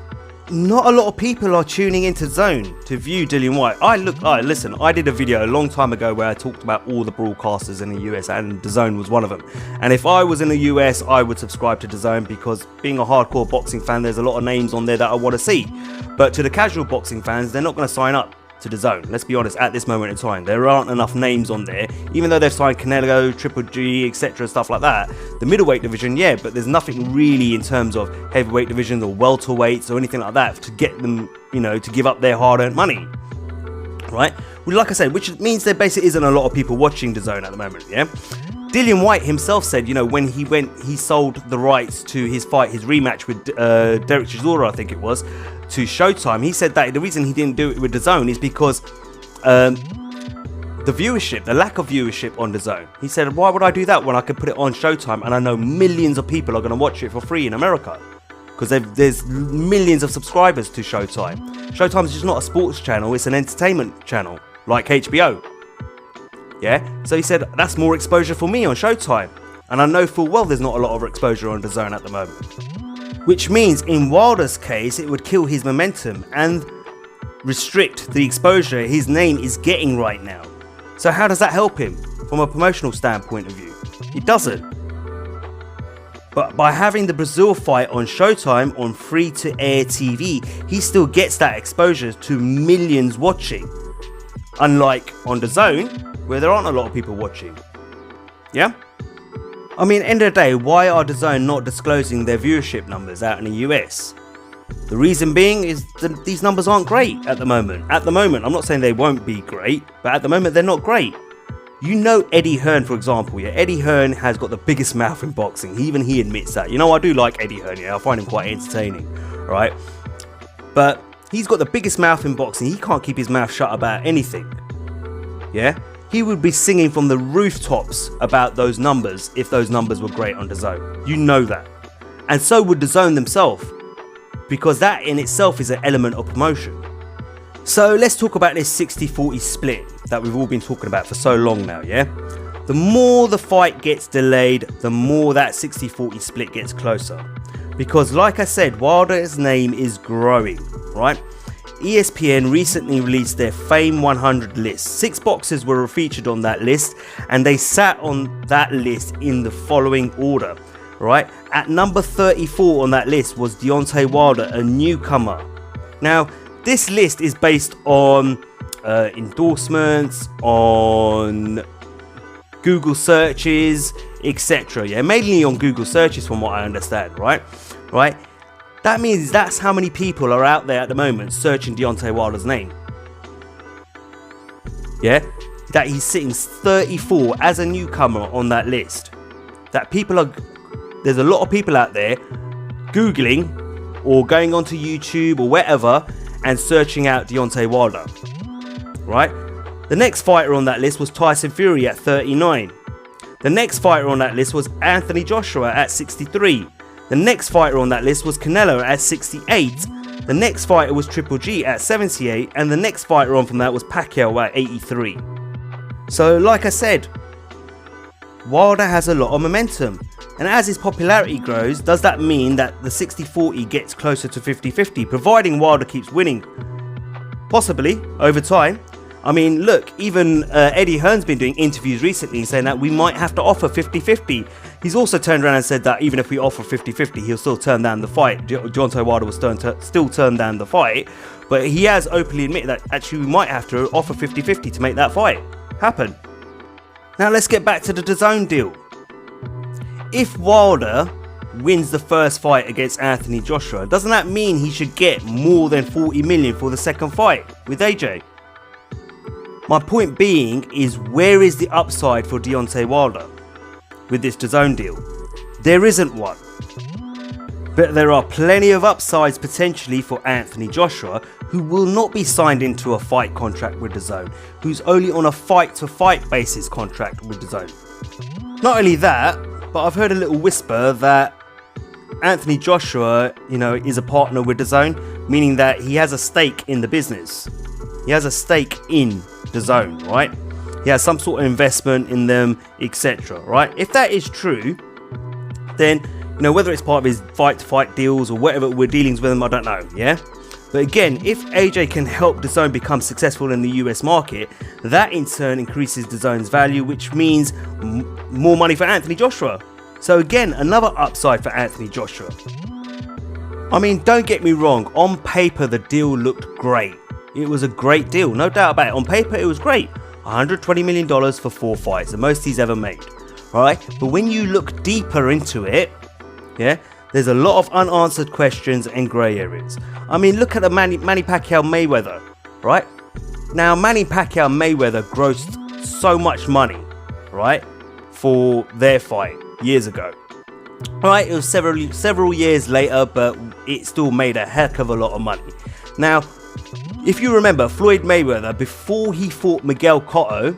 not a lot of people are tuning into DAZN to view Dillian Whyte. Listen, I did a video a long time ago where I talked about all the broadcasters in the US, and DAZN was one of them. And if I was in the US, I would subscribe to DAZN, because being a hardcore boxing fan, there's a lot of names on there that I want to see. But to the casual boxing fans, they're not going to sign up to DAZN. Let's be honest, at this moment in time, there aren't enough names on there. Even though they've signed Canelo, Triple G, etc., stuff like that. The middleweight division, yeah, but there's nothing really in terms of heavyweight divisions or welterweights or anything like that to get them, to give up their hard-earned money, right? Well, like I said, which means there basically isn't a lot of people watching DAZN at the moment, yeah. Dillian Whyte himself said, when he sold the rights to his fight, his rematch with Derek Chisora, I think it was, to Showtime, he said that the reason he didn't do it with DAZN is because the lack of viewership on DAZN. He said, why would I do that when I could put it on Showtime and I know millions of people are going to watch it for free in America? Because there's millions of subscribers to Showtime. Showtime is just not a sports channel, it's an entertainment channel, like HBO. Yeah, so he said, that's more exposure for me on Showtime. And I know full well there's not a lot of exposure on DAZN at the moment. Which means in Wilder's case, it would kill his momentum and restrict the exposure his name is getting right now. So how does that help him from a promotional standpoint of view? It doesn't. But by having the Brazil fight on Showtime on free-to-air TV, he still gets that exposure to millions watching. Unlike on DAZN, where there aren't a lot of people watching. Yeah? I mean, end of the day, why are DAZN not disclosing their viewership numbers out in the US? The reason being is that these numbers aren't great at the moment. At the moment, I'm not saying they won't be great, but at the moment they're not great. Eddie Hearn, for example, yeah? Eddie Hearn has got the biggest mouth in boxing. Even he admits that. I do like Eddie Hearn, yeah? I find him quite entertaining, right? But he's got the biggest mouth in boxing. He can't keep his mouth shut about anything. Yeah? He would be singing from the rooftops about those numbers if those numbers were great on DAZN. You know that. And so would DAZN themselves, because that in itself is an element of promotion. So let's talk about this 60-40 split that we've all been talking about for so long now, yeah? The more the fight gets delayed, the more that 60-40 split gets closer. Because like I said, Wilder's name is growing, right? ESPN recently released their Fame 100 list. 6 boxers were featured on that list, and they sat on that list in the following order, right? At number 34 on that list was Deontay Wilder, a newcomer. Now, this list is based on endorsements, on Google searches, etc. Yeah, mainly on Google searches from what I understand, right? That means that's how many people are out there at the moment searching Deontay Wilder's name. Yeah? That he's sitting 34 as a newcomer on that list. There's a lot of people out there Googling or going onto YouTube or wherever and searching out Deontay Wilder. Right? The next fighter on that list was Tyson Fury at 39. The next fighter on that list was Anthony Joshua at 63. The next fighter on that list was Canelo at 68. The next fighter was Triple G at 78. And the next fighter on from that was Pacquiao at 83. So like I said, Wilder has a lot of momentum. And as his popularity grows, does that mean that the 60-40 gets closer to 50-50, providing Wilder keeps winning? Possibly, over time. I mean, look, even Eddie Hearn's been doing interviews recently saying that we might have to offer 50-50. He's also turned around and said that even if we offer 50-50, he'll still turn down the fight. Deontay Wilder will still turn down the fight. But he has openly admitted that actually we might have to offer 50-50 to make that fight happen. Now let's get back to the DAZN deal. If Wilder wins the first fight against Anthony Joshua, doesn't that mean he should get more than 40 million for the second fight with AJ? My point being is, where is the upside for Deontay Wilder with this DAZN deal? There isn't one. But there are plenty of upsides potentially for Anthony Joshua, who will not be signed into a fight contract with DAZN, who's only on a fight-to-fight basis contract with DAZN. Not only that, but I've heard a little whisper that Anthony Joshua, is a partner with DAZN, meaning that he has a stake in the business. He has a stake in DAZN, right? He has some sort of investment in them, etc., right? If that is true, then You know, whether it's part of his fight-to-fight deals or whatever we're dealing with him, I don't know, yeah? But again, if AJ can help DAZN become successful in the US market, that in turn increases DAZN's value, which means more money for Anthony Joshua. So again, another upside for Anthony Joshua. I mean, don't get me wrong, on paper the deal looked great. It was a great deal, no doubt about it. On paper it was great. $120 million for 4 fights, the most he's ever made. Right? But when you look deeper into it, yeah, there's a lot of unanswered questions and grey areas. I mean, look at the Manny Pacquiao Mayweather, right? Now, Manny Pacquiao Mayweather grossed so much money, right, for their fight years ago. Right, it was several years later, but it still made a heck of a lot of money. Now, if you remember, Floyd Mayweather, before he fought Miguel Cotto,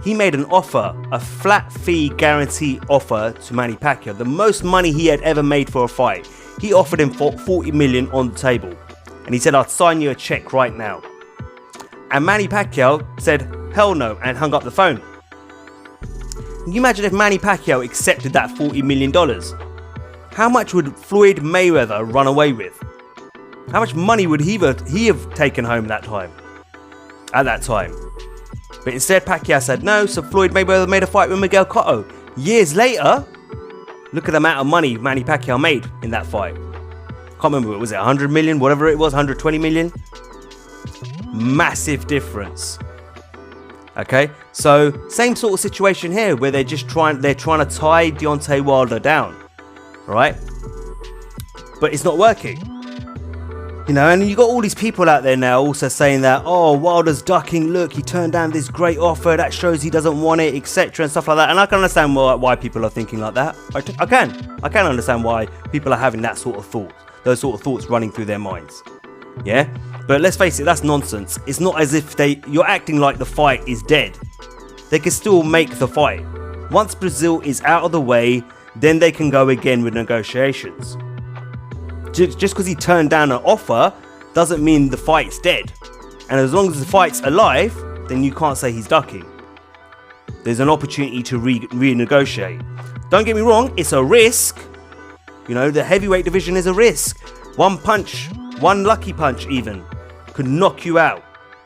he made an offer, a flat fee guarantee offer to Manny Pacquiao, the most money he had ever made for a fight. He offered him for $40 million on the table, and he said, "I'll sign you a check right now." And Manny Pacquiao said, "Hell no," and hung up the phone. Can you imagine if Manny Pacquiao accepted that $40 million? How much would Floyd Mayweather run away with? How much money would he have taken home at that time? But instead, Pacquiao said no, so Floyd Mayweather made a fight with Miguel Cotto. Years later, look at the amount of money Manny Pacquiao made in that fight. Can't remember, was it 100 million, whatever it was, 120 million? Massive difference. Okay, so same sort of situation here where they're trying to tie Deontay Wilder down, right? But it's not working. You know, and you got all these people out there now also saying that, oh, Wilder's ducking, look, he turned down this great offer, that shows he doesn't want it, etc. and stuff like that. And I can understand why people are thinking like that. I can understand why people are having that sort of thoughts, those sort of thoughts running through their minds. Yeah? But let's face it, that's nonsense. It's not as if you're acting like the fight is dead. They can still make the fight. Once Vasyl is out of the way, then they can go again with negotiations. Just because he turned down an offer doesn't mean the fight's dead. And as long as the fight's alive, then you can't say he's ducking. There's an opportunity to renegotiate. Don't get me wrong, it's a risk. You know, the heavyweight division is a risk. One punch, one lucky punch even, could knock you out.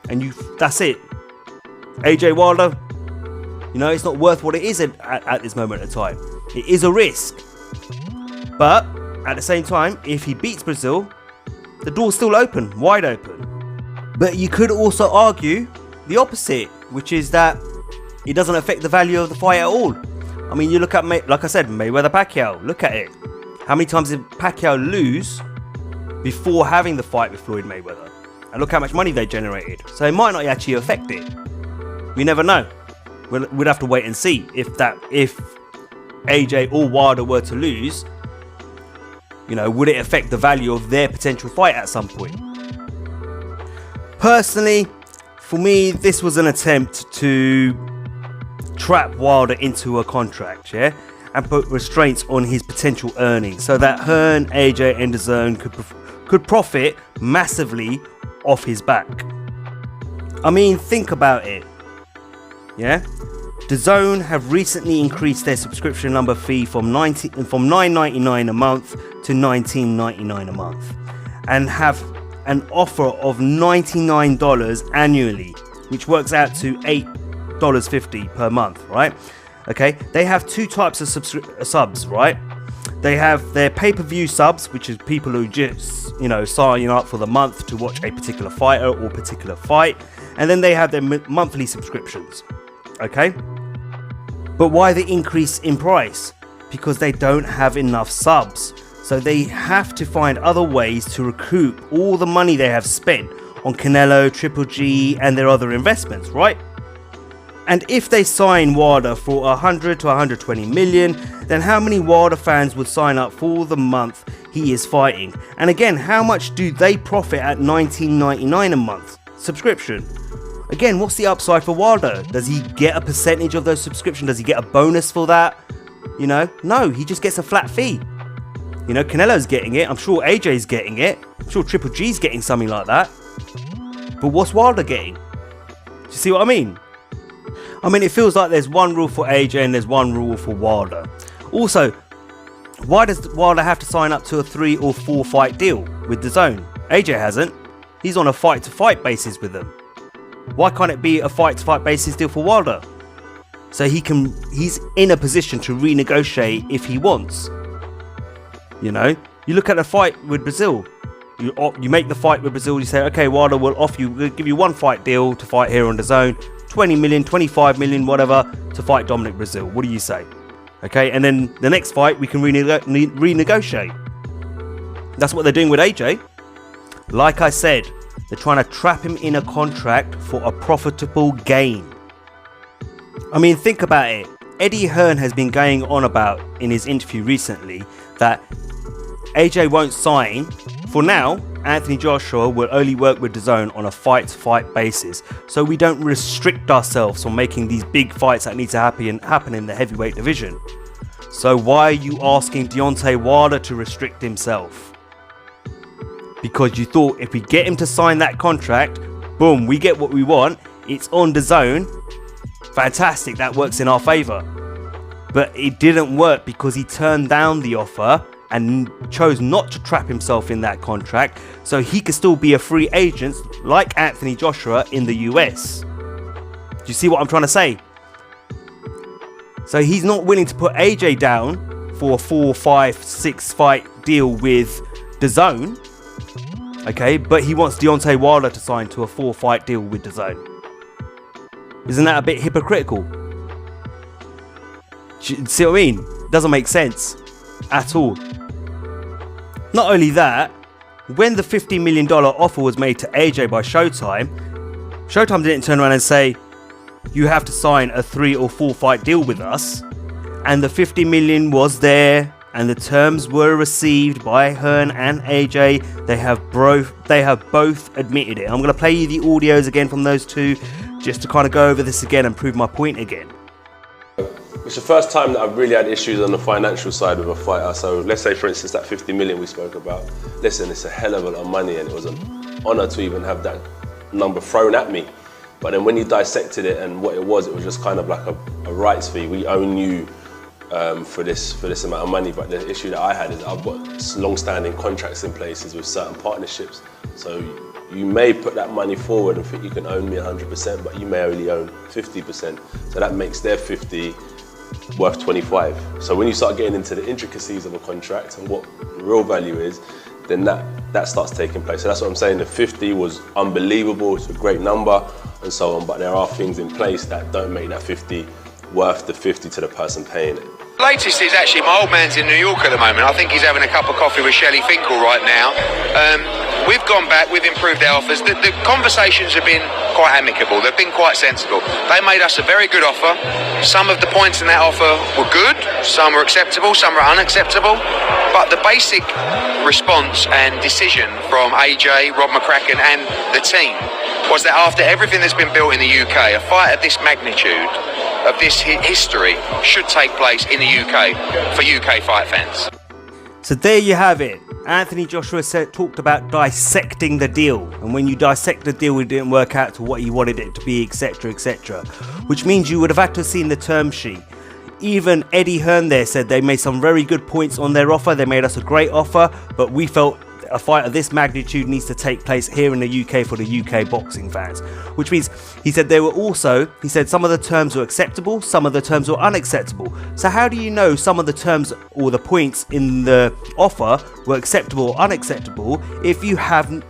And that's it. AJ Wilder, you know, it's not worth what it is at this moment in time. It is a risk. But at the same time, if he beats Vasyl, the door's still open, wide open. But you could also argue the opposite, which is that it doesn't affect the value of the fight at all. I mean, you look at, like I said, Mayweather Pacquiao, look at it. How many times did Pacquiao lose before having the fight with Floyd Mayweather? And look how much money they generated. So it might not actually affect it. We never know. We'd have to wait and see if AJ or Wilder were to lose. You know, would it affect the value of their potential fight at some point? Personally, for me, this was an attempt to trap Wilder into a contract, yeah? And put restraints on his potential earnings so that Hearn, AJ and DAZN could profit massively off his back. I mean, think about it, yeah? DAZN have recently increased their subscription number fee from $9.99 a month to $19.99 a month, and have an offer of $99 annually, which works out to $8.50 per month, right? Okay, they have two types of subs, right? They have their pay-per-view subs, which is people who just, you know, sign up for the month to watch a particular fighter or particular fight, and then they have their monthly subscriptions. Okay, but why the increase in price? Because they don't have enough subs, so they have to find other ways to recoup all the money they have spent on Canelo, Triple G and their other investments, right? And if they sign Wilder for 100 to 120 million, then how many Wilder fans would sign up for the month he is fighting? And again, how much do they profit at $19.99 a month subscription? Again, what's the upside for Wilder? Does he get a percentage of those subscriptions? Does he get a bonus for that? You know, no, he just gets a flat fee. You know, Canelo's getting it. I'm sure AJ's getting it. I'm sure Triple G's getting something like that. But what's Wilder getting? Do you see what I mean? I mean, it feels like there's one rule for AJ and there's one rule for Wilder. Also, Why does Wilder have to sign up to a 3 or 4 fight deal with DAZN? AJ hasn't. He's on a fight to fight basis with them. Why can't it be a fight to fight basis deal for Wilder? So he's in a position to renegotiate if he wants. You know, you look at the fight with Vasyl. You make the fight with Vasyl, you say, okay, Wilder will we'll give you 1 fight deal to fight here on DAZN, 20 million, 25 million, whatever, to fight Dominic Vasyl. What do you say? Okay, and then the next fight we can renegotiate. That's what they're doing with AJ. Like I said, they're trying to trap him in a contract for a profitable gain. I mean, think about it. Eddie Hearn has been going on about in his interview recently that AJ won't sign. For now, Anthony Joshua will only work with DAZN on a fight-to-fight basis, so we don't restrict ourselves from making these big fights that need to happen in the heavyweight division. So why are you asking Deontay Wilder to restrict himself? Because you thought if we get him to sign that contract, boom, we get what we want, it's on DAZN, fantastic, that works in our favour. But it didn't work because he turned down the offer and chose not to trap himself in that contract so he could still be a free agent like Anthony Joshua in the US. Do you see what I'm trying to say? So he's not willing to put AJ down for a 4, 5, 6 fight deal with DAZN. Okay, but he wants Deontay Wilder to sign to a 4 fight deal with DAZN. Isn't that a bit hypocritical? See what I mean? Doesn't make sense at all. Not only that, when the $50 million offer was made to AJ by Showtime didn't turn around and say, you have to sign a 3 or 4 fight deal with us. And the 50 million was there and the terms were received by Hearn and AJ. They have both admitted it. I'm going to play you the audios again from those two just to kind of go over this again and prove my point again. It's the first time that I've really had issues on the financial side with a fighter. So let's say, for instance, that 50 million we spoke about. Listen, it's a hell of a lot of money and it was an honour to even have that number thrown at me. But then when you dissected it and what it was just kind of like a rights fee. We own you for this amount of money. But the issue that I had is I've got long-standing contracts in places with certain partnerships. So you may put that money forward and think you can own me 100%, but you may only own 50%. So that makes their 50 worth 25. So when you start getting into the intricacies of a contract and what the real value is, then that starts taking place. So that's what I'm saying. The 50 was unbelievable. It's a great number and so on, but there are things in place that don't make that 50 worth the 50 to the person paying it. Latest is actually my old man's in New York at the moment. I think he's having a cup of coffee with Shelley Finkel right now. We've gone back, we've improved our offers. The conversations have been quite amicable, they've been quite sensible. They made us a very good offer. Some of the points in that offer were good, some were acceptable, some were unacceptable. But the basic response and decision from AJ, Rob McCracken and the team was that after everything that's been built in the UK, a fight of this magnitude, of this history, should take place in the UK for UK fight fans. So there you have it. Anthony Joshua talked about dissecting the deal, and when you dissect the deal, it didn't work out to what he wanted it to be, etc, etc, which means you would have had to have seen the term sheet. Even Eddie Hearn there said they made some very good points on their offer. They made us a great offer, but we felt a fight of this magnitude needs to take place here in the UK for the UK boxing fans. Which means he said some of the terms were acceptable, some of the terms were unacceptable. So how do you know some of the terms or the points in the offer were acceptable or unacceptable if you haven't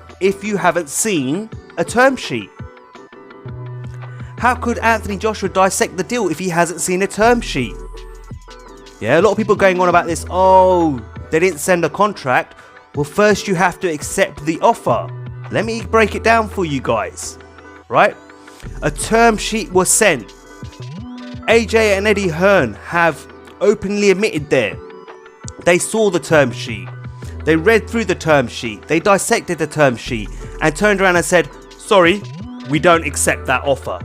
seen a term sheet? How could Anthony Joshua dissect the deal if he hasn't seen a term sheet? Yeah, a lot of people going on about this. Oh, they didn't send a contract. Well, first you have to accept the offer. Let me break it down for you guys, right? A term sheet was sent. AJ and Eddie Hearn have openly admitted there. They saw the term sheet. They read through the term sheet. They dissected the term sheet and turned around and said, sorry, we don't accept that offer.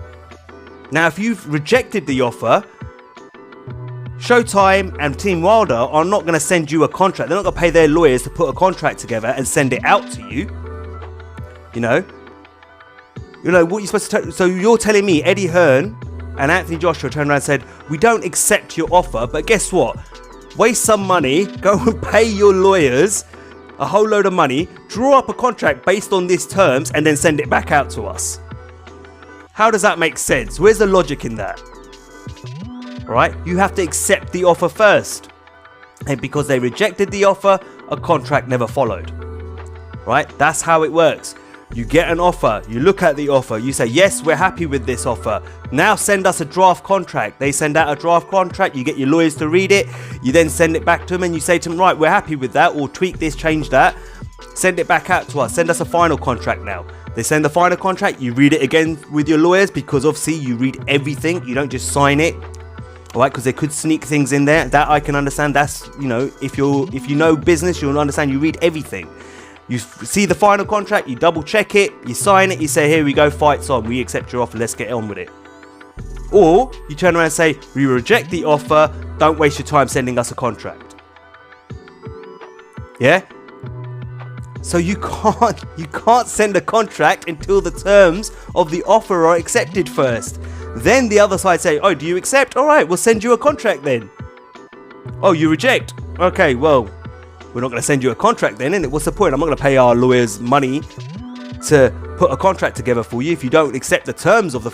Now, if you've rejected the offer, Showtime and Team Wilder are not going to send you a contract. They're not going to pay their lawyers to put a contract together and send it out to you. You know what you're supposed to. So you're telling me Eddie Hearn and Anthony Joshua turned around and said, we don't accept your offer, but guess what? waste some money, go and pay your lawyers a whole load of money, draw up a contract based on these terms, and then send it back out to us. How does that make sense? Where's the logic in that? Right? You have to accept the offer first. And because they rejected the offer, a contract never followed. Right? That's how it works. You get an offer, you look at the offer, you say, yes, we're happy with this offer. Now send us a draft contract. They send out a draft contract, you get your lawyers to read it, you then send it back to them and you say to them, right, we're happy with that, or tweak this, change that, send it back out to us, send us a final contract now. They send the final contract, you read it again with your lawyers, because obviously you read everything, you don't just sign it. Alright, because they could sneak things in there. That I can understand. That's, you know, if you know business, you'll understand. You read everything. You see the final contract, you double check it, you sign it, you say, here we go, fight's on, we accept your offer, let's get on with it. Or you turn around and say, we reject the offer, don't waste your time sending us a contract. Yeah? So you can't send a contract until the terms of the offer are accepted first. Then the other side say, oh, do you accept? All right, we'll send you a contract then. Oh, you reject? Okay, well, we're not going to send you a contract then, innit? What's the point? I'm not going to pay our lawyers money to put a contract together for you if you don't accept the terms of the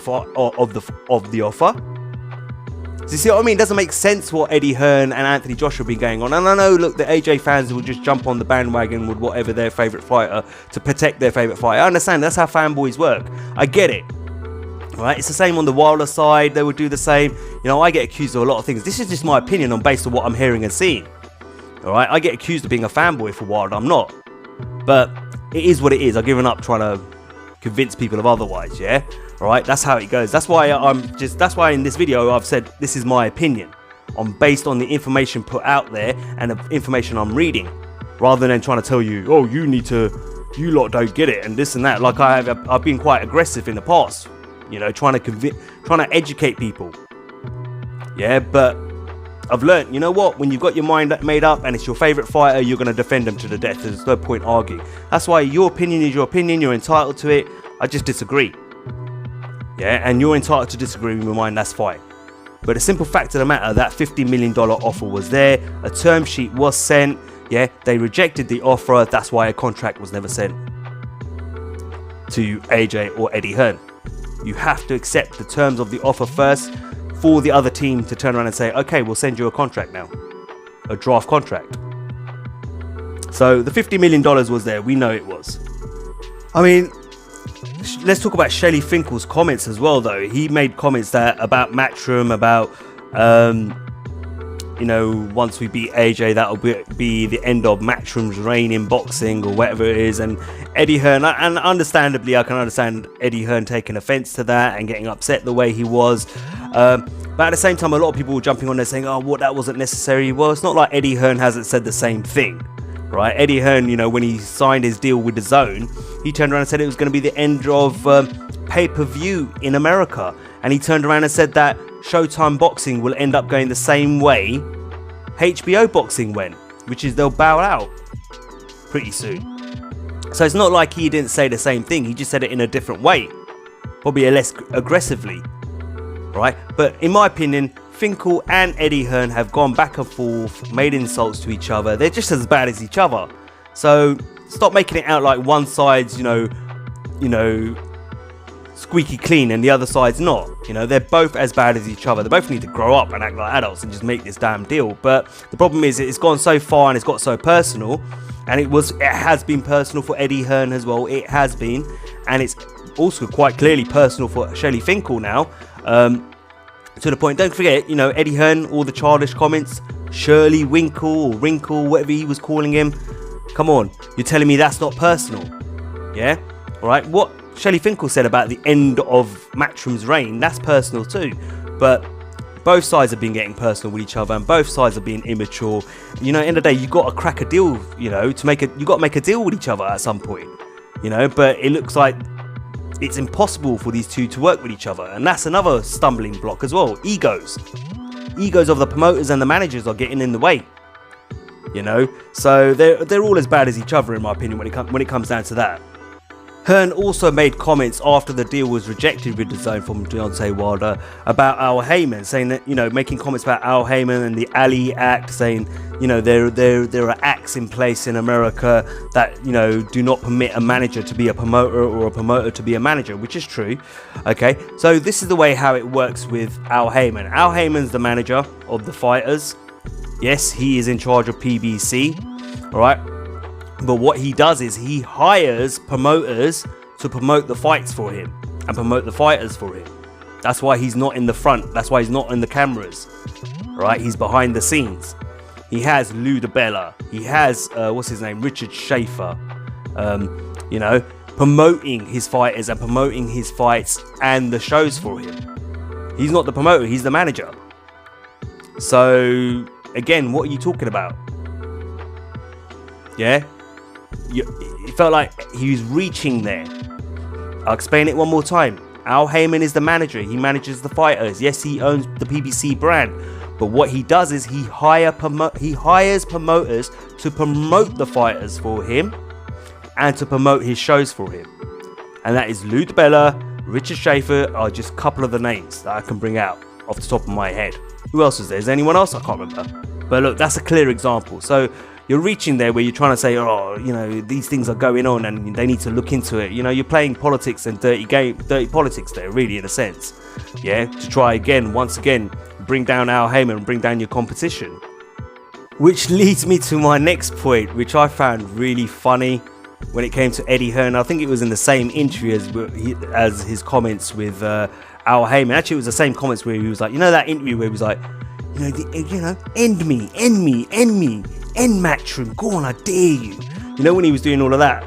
offer. Do you see what I mean? It doesn't make sense what Eddie Hearn and Anthony Joshua have been going on. And I know, look, the AJ fans will just jump on the bandwagon with whatever their favourite fighter to protect their favourite fighter. I understand, that's how fanboys work. I get it. Right? It's the same on the Wilder side. They would do the same. You know, I get accused of a lot of things. This is just my opinion on based on what I'm hearing and seeing. Alright, I get accused of being a fanboy for Wilder. I'm not. But it is what it is. I've given up trying to convince people of otherwise, yeah? Alright, that's how it goes. That's why in this video I've said this is my opinion. I'm based on the information put out there and the information I'm reading. Rather than trying to tell you, oh, you lot don't get it and this and that. Like I've been quite aggressive in the past. You know, trying to educate people. Yeah, but I've learned, you know what, when you've got your mind made up and it's your favourite fighter, you're going to defend them to the death. There's no point arguing. That's why your opinion is your opinion, you're entitled to it. I just disagree. Yeah, and you're entitled to disagree with mine, that's fine. But the simple fact of the matter, that $50 million offer was there, a term sheet was sent, yeah, they rejected the offer, that's why a contract was never sent to AJ or Eddie Hearn. You have to accept the terms of the offer first for the other team to turn around and say, okay, we'll send you a contract now. A draft contract. So the $50 million was there. We know it was. I mean, let's talk about Shelly Finkel's comments as well, though. He made comments about Matchroom, about, you know, once we beat AJ, that'll be the end of Matchroom's reign in boxing or whatever it is. And Eddie Hearn, and understandably, I can understand Eddie Hearn taking offense to that and getting upset the way he was. But at the same time, a lot of people were jumping on there saying, oh, what, that wasn't necessary. Well, it's not like Eddie Hearn hasn't said the same thing, right? Eddie Hearn, you know, when he signed his deal with DAZN, he turned around and said it was going to be the end of pay-per-view in America. And he turned around and said that Showtime Boxing will end up going the same way HBO Boxing went, which is they'll bow out pretty soon. So it's not like he didn't say the same thing, he just said it in a different way, probably a less aggressively, right? But in my opinion, Finkel and Eddie Hearn have gone back and forth, made insults to each other. They're just as bad as each other. So stop making it out like one side's, you know, squeaky clean and the other side's not. You know, they're both as bad as each other. They both need to grow up and act like adults and just make this damn deal. But the problem is it's gone so far and it's got so personal, and it has been personal for Eddie Hearn as well. It has been, and it's also quite clearly personal for Shelly Finkel now. To the point, don't forget, you know, Eddie Hearn, all the childish comments, Shirley Winkle or Wrinkle, whatever he was calling him. Come on, you're telling me that's not personal? Yeah? Alright, what Shelly Finkel said about the end of Matchroom's reign, that's personal too. But both sides have been getting personal with each other, and both sides are being immature. You know, at the end of the day, you got to crack a deal, you know, you got to make a deal with each other at some point. You know, but it looks like it's impossible for these two to work with each other, and that's another stumbling block as well. Egos of the promoters and the managers are getting in the way, you know. So they're all as bad as each other, in my opinion, when it comes down to that. Hearn also made comments after the deal was rejected with DAZN from Deontay Wilder about Al Heyman, saying that, making comments about Al Heyman and the Ali Act, saying, there are acts in place in America that, do not permit a manager to be a promoter or a promoter to be a manager, which is true. Okay, so this is the way how it works with Al Heyman. Al Heyman's the manager of the fighters. Yes, he is in charge of PBC, all right? But what he does is he hires promoters to promote the fights for him and promote the fighters for him. That's why he's not in the front. That's why he's not in the cameras, right? He's behind the scenes. He has Lou DiBella. He has, Richard Schaefer, promoting his fighters and promoting his fights and the shows for him. He's not the promoter. He's the manager. So, again, what are you talking about? Yeah? It felt like he was reaching there. I'll explain it one more time. Al Heyman is the manager. He manages the fighters. Yes, he owns the PBC brand. But what he does is he hires promoters to promote the fighters for him and to promote his shows for him. And that is Lou DiBella, Richard Schaefer are just a couple of the names that I can bring out off the top of my head. Who else is there? Is there anyone else? I can't remember. But look, that's a clear example. So you're reaching there where you're trying to say, these things are going on and they need to look into it. You're playing politics and dirty politics there, really, in a sense. Yeah, to try once again, bring down Al Heyman and bring down your competition. Which leads me to my next point, which I found really funny when it came to Eddie Hearn. I think it was in the same interview as his comments with Al Heyman. Actually, it was the same comments where he was like, that interview where he was like, end me, end Matchroom, go on, I dare you. When he was doing all of that,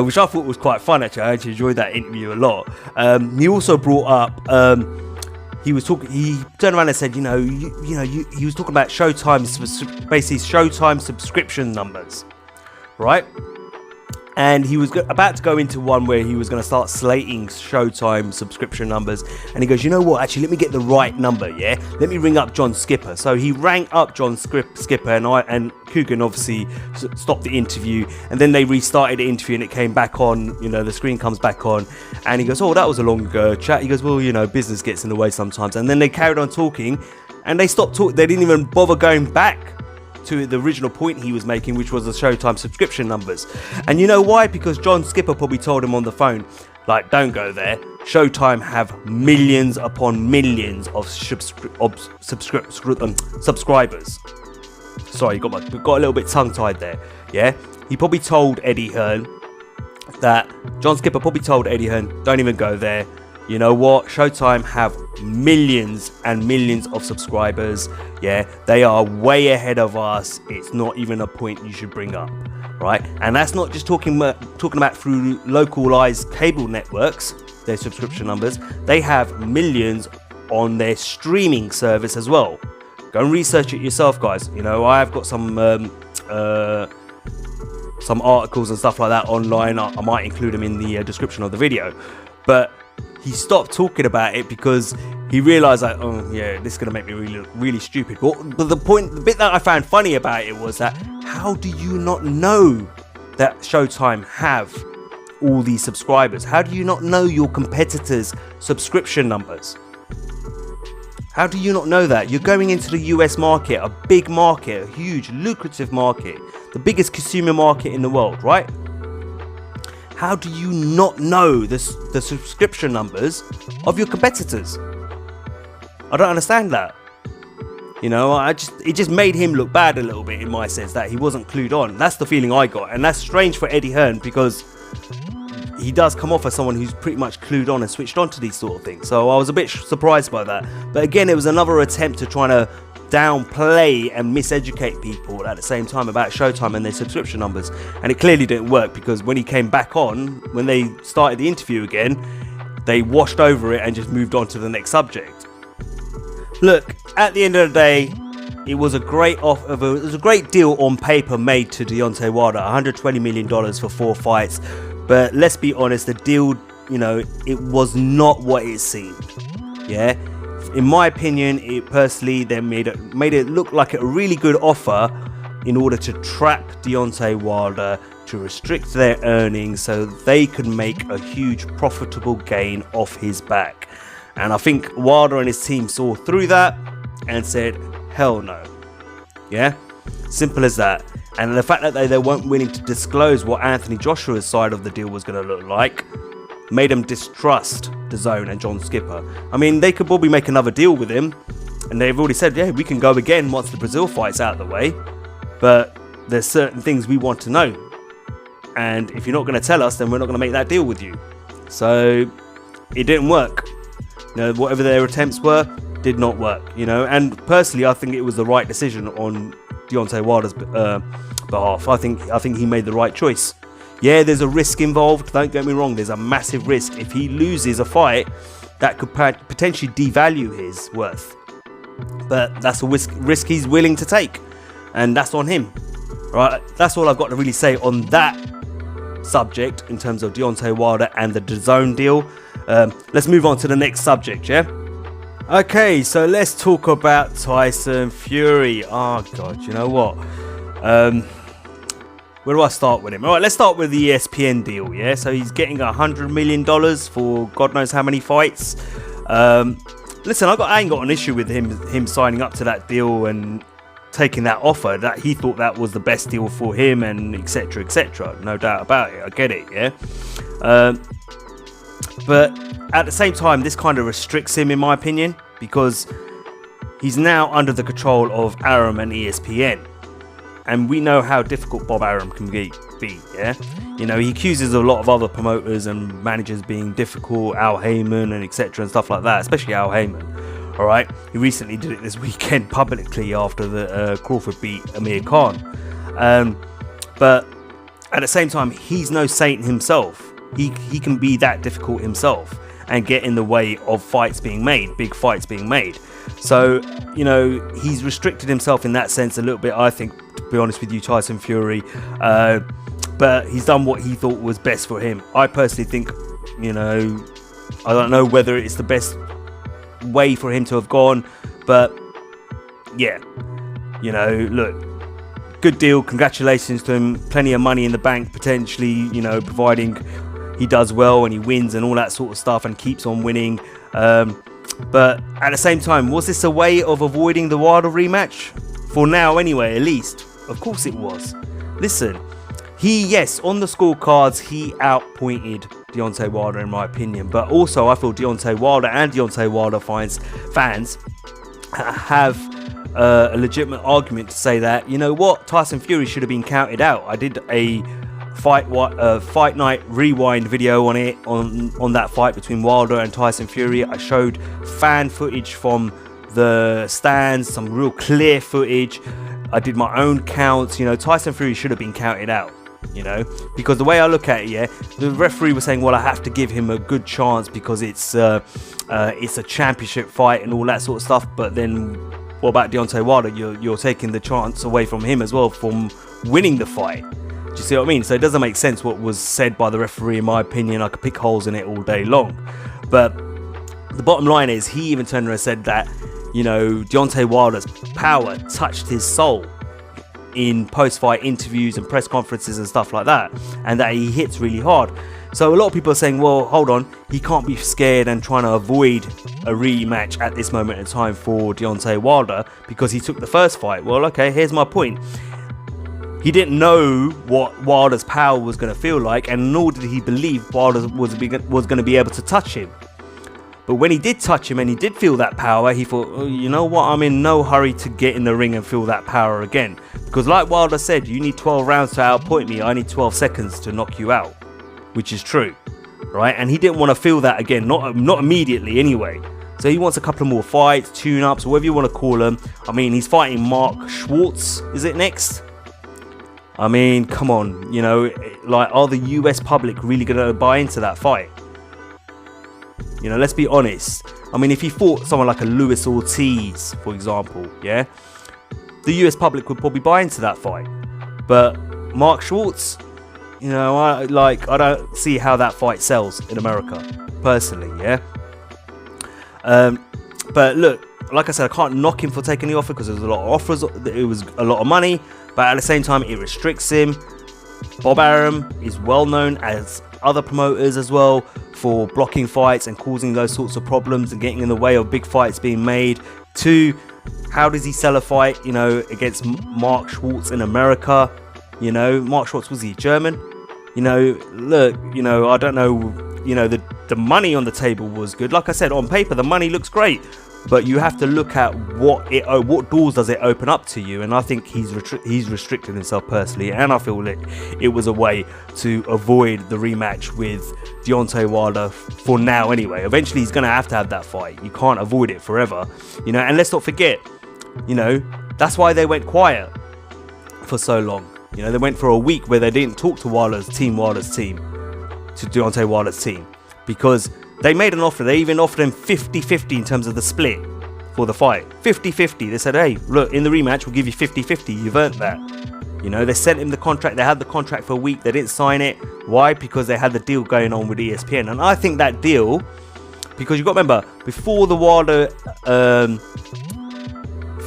which I thought was quite fun. Actually, I actually enjoyed that interview a lot. He also brought up, he turned around and said, he was talking about Showtime, basically Showtime subscription numbers, right? And he was about to go into one where he was going to start slating Showtime subscription numbers. And he goes, you know what? Actually, let me get the right number, yeah? Let me ring up John Skipper. So he rang up John Skipper and Coogan obviously stopped the interview. And then they restarted the interview and it came back on, the screen comes back on. And he goes, oh, that was a long chat. He goes, well, business gets in the way sometimes. And then they carried on talking and they stopped talking. They didn't even bother going back to the original point he was making, which was the Showtime subscription numbers. And you know why? Because John Skipper probably told him on the phone, like, don't go there. Showtime have millions upon millions of subscribers. Sorry, got a little bit tongue-tied there. Yeah, he probably told Eddie Hearn that John Skipper probably told Eddie Hearn, don't even go there. You know what? Showtime have millions and millions of subscribers. Yeah, they are way ahead of us. It's not even a point you should bring up, right? And that's not just talking about through localized cable networks, their subscription numbers. They have millions on their streaming service as well. Go and research it yourself, guys. I have got some articles and stuff like that online. I might include them in the description of the video. But he stopped talking about it because he realized, like, oh yeah, this is gonna make me really, really stupid. But the bit that I found funny about it was that how do you not know that Showtime have all these subscribers? How do you not know your competitors' subscription numbers? How do you not know that? You're going into the US market, a big market, a huge, lucrative market, the biggest consumer market in the world, right? How do you not know the subscription numbers of your competitors? I don't understand that. It just made him look bad a little bit in my sense that he wasn't clued on. That's the feeling I got, and that's strange for Eddie Hearn because he does come off as someone who's pretty much clued on and switched on to these sort of things. So I was a bit surprised by that. But again, it was another attempt to try to downplay and miseducate people at the same time about Showtime and their subscription numbers, and it clearly didn't work because when he came back on, when they started the interview again, they washed over it and just moved on to the next subject. Look, at the end of the day, it was a great deal on paper made to Deontay Wilder, $120 million for 4 fights, but let's be honest, the deal, it was not what it seemed. Yeah. In my opinion, they made it look like a really good offer in order to trap Deontay Wilder, to to restrict their earnings so they could make a huge profitable gain off his back. And I think Wilder and his team saw through that and said, hell no. Yeah, simple as that. And the fact that they weren't willing to disclose what Anthony Joshua's side of the deal was going to look like made them distrust DAZN and John Skipper. I mean, they could probably make another deal with him, and they've already said, yeah, we can go again once the Brazil fight's out of the way, but there's certain things we want to know, and if you're not going to tell us, then we're not going to make that deal with you. So it didn't work. You know, whatever their attempts were did not work, you know. And personally, I think it was the right decision on Deontay Wilder's behalf. I think he made the right choice. Yeah, there's a risk involved, don't get me wrong, there's a massive risk. If he loses a fight, that could potentially devalue his worth, but that's a risk he's willing to take, and that's on him. Right, that's all I've got to really say on that subject in terms of Deontay Wilder and the DAZN deal. Let's move on to the next subject, yeah? Okay, so let's talk about Tyson Fury. Oh God, you know what? Where do I start with him? All right, let's start with the ESPN deal, yeah? So he's getting $100 million for God knows how many fights. Listen, I ain't got an issue with him signing up to that deal and taking that offer. That he thought that was the best deal for him, and etc., etc. No doubt about it. I get it, yeah? But at the same time, this kind of restricts him, in my opinion, because he's now under the control of Arum and ESPN. And we know how difficult Bob Arum can be, yeah? You know, he accuses a lot of other promoters and managers being difficult, Al Heyman and etc. and stuff like that, especially Al Heyman, all right? He recently did it this weekend publicly after the Crawford beat Amir Khan. But at the same time, he's no saint himself. He can be that difficult himself and get in the way of fights being made, big fights being made. So, you know, he's restricted himself in that sense a little bit, I think, to be honest with you, Tyson Fury. But he's done what he thought was best for him. I personally think, you know, I don't know whether it's the best way for him to have gone, but yeah, you know, look, good deal. Congratulations to him. Plenty of money in the bank, potentially, you know, providing he does well and he wins and all that sort of stuff and keeps on winning. But at the same time, was this a way of avoiding the Wilder rematch? For now anyway, at least. Of course it was. Listen, yes, on the scorecards, he outpointed Deontay Wilder in my opinion. But also I feel Deontay Wilder and Deontay Wilder fans have a legitimate argument to say that, you know what, Tyson Fury should have been counted out. I did a fight night rewind video on it, on that fight between Wilder and Tyson Fury. I showed fan footage from the stands, some real clear footage. I did my own counts. You know, Tyson Fury should have been counted out, you know, because the way I look at it, yeah, the referee was saying, well, I have to give him a good chance because it's a championship fight and all that sort of stuff. But then what about Deontay Wilder? You're taking the chance away from him as well from winning the fight. Do you see what I mean? So it doesn't make sense what was said by the referee, in my opinion. I could pick holes in it all day long. But the bottom line is, he even turned around and said that, you know, Deontay Wilder's power touched his soul in post-fight interviews and press conferences and stuff like that, and that he hits really hard. So a lot of people are saying, well, hold on, he can't be scared and trying to avoid a rematch at this moment in time for Deontay Wilder because he took the first fight. Well, okay, here's my point. He didn't know what Wilder's power was going to feel like, and nor did he believe Wilder was going to be able to touch him. But when he did touch him and he did feel that power, he thought, oh, you know what, I'm in no hurry to get in the ring and feel that power again. Because like Wilder said, you need 12 rounds to outpoint me, I need 12 seconds to knock you out. Which is true, right? And he didn't want to feel that again, not immediately anyway. So he wants a couple more fights, tune-ups, whatever you want to call them. I mean, he's fighting Mark Schwartz, is it next? I mean, come on, you know, like, are the US public really going to buy into that fight? You know, let's be honest. I mean, if he fought someone like a Luis Ortiz, for example, yeah, the US public would probably buy into that fight. But Mark Schwartz, you know, I don't see how that fight sells in America, personally, yeah. But look, like I said, I can't knock him for taking the offer because there was a lot of offers. It was a lot of money, but at the same time, it restricts him. Bob Arum is well known, as other promoters as well, for blocking fights and causing those sorts of problems and getting in the way of big fights being made. 2, how does he sell a fight, you know, against Mark Schwartz in America? You know, Mark Schwartz, was he German? You know, look, you know, I don't know, you know, the money on the table was good. Like I said, on paper, the money looks great, but you have to look at what doors does it open up to you. And I think he's restricted himself personally, and I feel like it was a way to avoid the rematch with Deontay Wilder for now anyway. Eventually he's going to have that fight. You can't avoid it forever, you know. And let's not forget, you know, that's why they went quiet for so long. You know, they went for a week where they didn't talk to Wilder's team, to Deontay Wilder's team, because they made an offer. They even offered him 50-50 in terms of the split for the fight. 50-50. They said, hey, look, in the rematch, we'll give you 50-50. You've earned that. You know, they sent him the contract. They had the contract for a week. They didn't sign it. Why? Because they had the deal going on with ESPN. And I think that deal, because you've got to remember, before the Wilder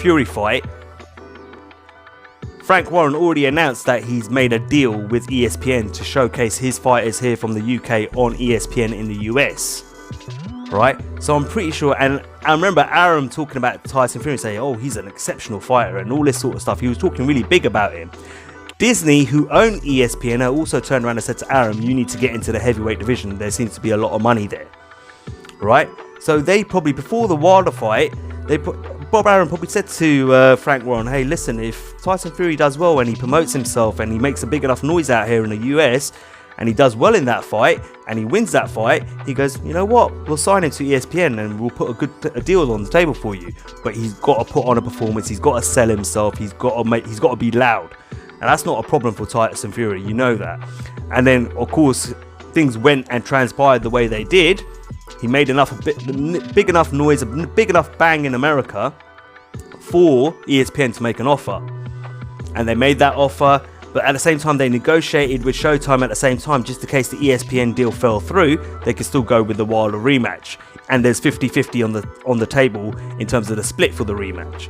Fury fight, Frank Warren already announced that he's made a deal with ESPN to showcase his fighters here from the UK on ESPN in the US, right? So I'm pretty sure, and I remember Arum talking about Tyson Fury, saying, oh, he's an exceptional fighter and all this sort of stuff. He was talking really big about him. Disney, who own ESPN, also turned around and said to Arum, you need to get into the heavyweight division. There seems to be a lot of money there, right? So they probably, before the Wilder fight, Bob Arum probably said to Frank Warren, hey, listen, if Tyson Fury does well and he promotes himself and he makes a big enough noise out here in the US and he does well in that fight and he wins that fight, he goes, you know what, we'll sign him to ESPN and we'll put a deal on the table for you. But he's got to put on a performance, he's got to sell himself, he's got to be loud. And that's not a problem for Tyson Fury, you know that. And then, of course, things went and transpired the way they did. He made big enough noise, a big enough bang in America for ESPN to make an offer. And they made that offer, but at the same time they negotiated with Showtime at the same time, just in case the ESPN deal fell through, they could still go with the Wilder rematch. And there's 50-50 on the table in terms of the split for the rematch.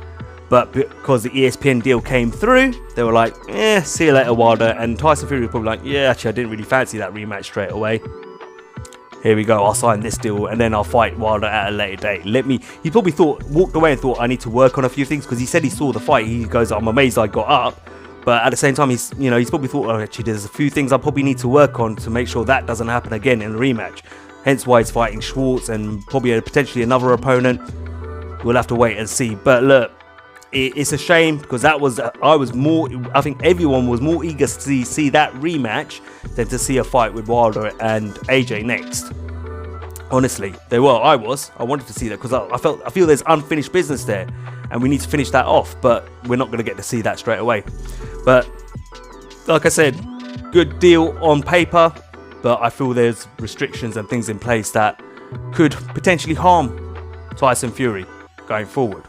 But because the ESPN deal came through, they were like, see you later, Wilder. And Tyson Fury was probably like, yeah, actually I didn't really fancy that rematch straight away. Here we go, I'll sign this deal and then I'll fight Wilder at a later date. He probably walked away and thought, I need to work on a few things, because he said he saw the fight. He goes, I'm amazed I got up. But at the same time, he's probably thought, oh, actually, there's a few things I probably need to work on to make sure that doesn't happen again in the rematch. Hence why he's fighting Schwartz and probably potentially another opponent. We'll have to wait and see. But look, it's a shame, because I think everyone was more eager to see that rematch than to see a fight with Wilder and AJ next. Honestly, I wanted to see that, because I feel there's unfinished business there and we need to finish that off, but we're not going to get to see that straight away. But like I said, good deal on paper, but I feel there's restrictions and things in place that could potentially harm Tyson Fury going forward.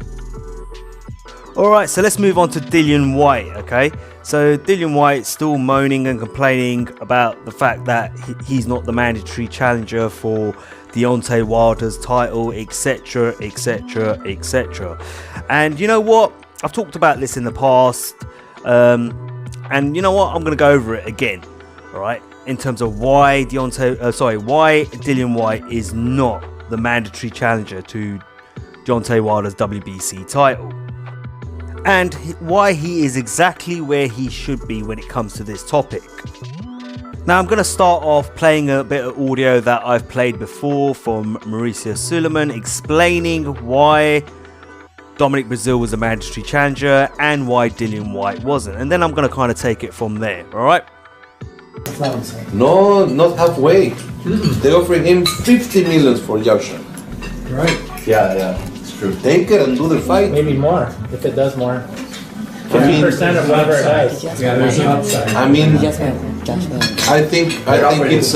Alright, so let's move on to Dillian Whyte, okay? So Dillian Whyte still moaning and complaining about the fact that he's not the mandatory challenger for Deontay Wilder's title, etc, etc, etc. And you know what? I've talked about this in the past, and you know what? I'm going to go over it again, alright? In terms of why Dillian Whyte is not the mandatory challenger to Deontay Wilder's WBC title. And why he is exactly where he should be when it comes to this topic. Now I'm going to start off playing a bit of audio that I've played before from Mauricio Suleiman explaining why Dominic Breazeale was a mandatory challenger and why Dillian Whyte wasn't. And then I'm going to kind of take it from there, alright? No, not halfway. They're offering him 50 million for Yasha. Right. Yeah. True. Take it and do the fight. Maybe more, if it does more. 50% of whatever it does. Yeah, there's an upside. I mean, I think it's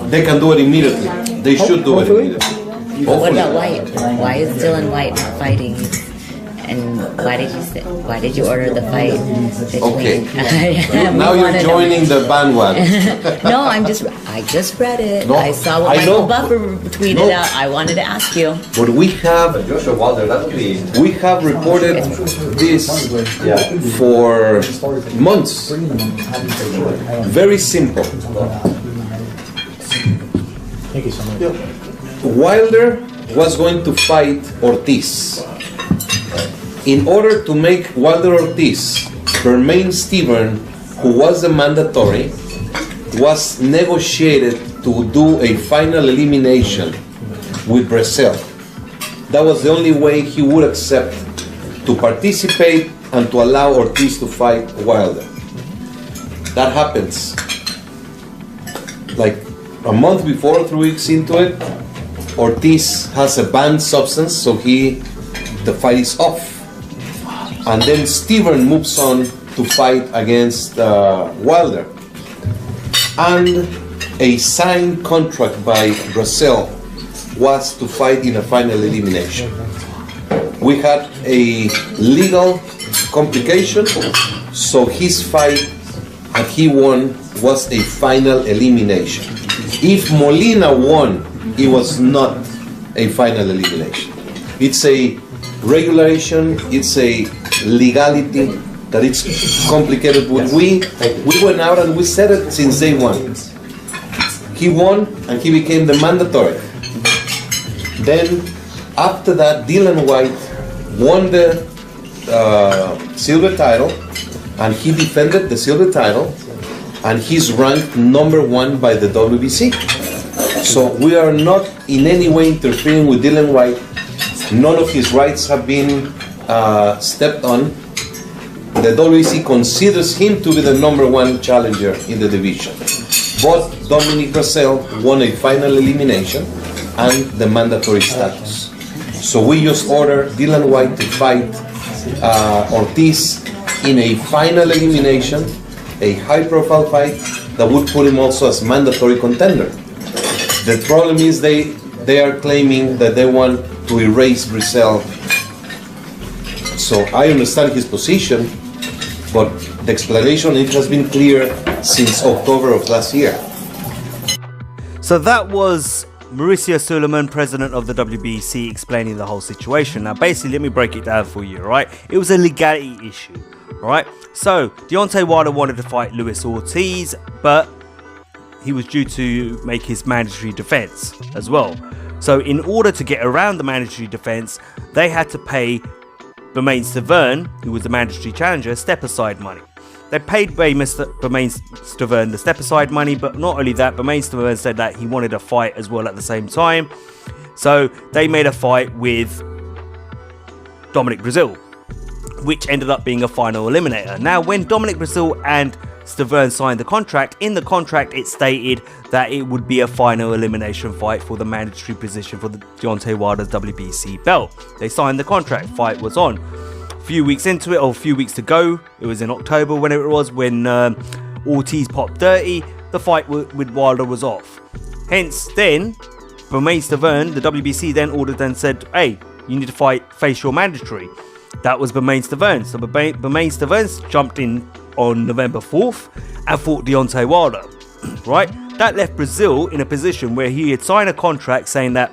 they can do it immediately. They should do it immediately. What about Whyte? Why is Dillian Whyte not fighting? And why did you order the fight? Okay. Now you're joining the bandwagon. No, I just read it. No, I saw what I Michael know. Buffer tweeted out. I wanted to ask you. But we have reported this for months. Very simple. Thank you so much. Wilder was going to fight Ortiz. In order to make Wilder Ortiz, Jermaine Steven, who was the mandatory, was negotiated to do a final elimination with Vasyl. That was the only way he would accept to participate and to allow Ortiz to fight Wilder. That happens like a month before, 3 weeks into it. Ortiz has a banned substance, so the fight is off. And then Steven moves on to fight against Wilder. And a signed contract by Vasyl was to fight in a final elimination. We had a legal complication, so his fight, and he won, was a final elimination. If Molina won, it was not a final elimination. It's a regulation, it's a legality that it's complicated. But we went out and we said it since day one. He won and he became the mandatory. Then after that, Dillian Whyte won the silver title, and he defended the silver title, and he's ranked number 1 by the WBC. So we are not in any way interfering with Dillian Whyte. None of his rights have been stepped on. The WBC considers him to be the number 1 challenger in the division. But Dominic Vasyl won a final elimination and the mandatory status. So we just ordered Dillian Whyte to fight Ortiz in a final elimination, a high-profile fight that would put him also as mandatory contender. The problem is they are claiming that they want to erase Vasyl. So I understand his position, but the explanation, it has been clear since October of last year. So that was Mauricio Suleiman, president of the WBC, explaining the whole situation. Now, basically, let me break it down for you, right? It was a legality issue, right? So, Deontay Wilder wanted to fight Luis Ortiz, but he was due to make his mandatory defense as well. So, in order to get around the mandatory defense, they had to pay Bermane Stiverne, who was the mandatory challenger, step-aside money. They paid Bermane Stiverne the step-aside money, but not only that, Bermane Stiverne said that he wanted a fight as well at the same time. So they made a fight with Dominic Breazeale, which ended up being a final eliminator. Now, when Dominic Breazeale and Stiverne signed the contract, in the contract it stated that it would be a final elimination fight for the mandatory position for the Deontay Wilder's WBC belt. They signed the contract, fight was on. A few weeks into it, or a few weeks to go, it was in October when Ortiz popped 30, the fight with Wilder was off. Hence then, Bermane Stiverne, the WBC then ordered and said, hey, you need to face your mandatory. That was Bermane Stiverne. So Bermane Stiverne jumped in on November 4th and fought Deontay Wilder, right? That left Breazeale in a position where he had signed a contract saying that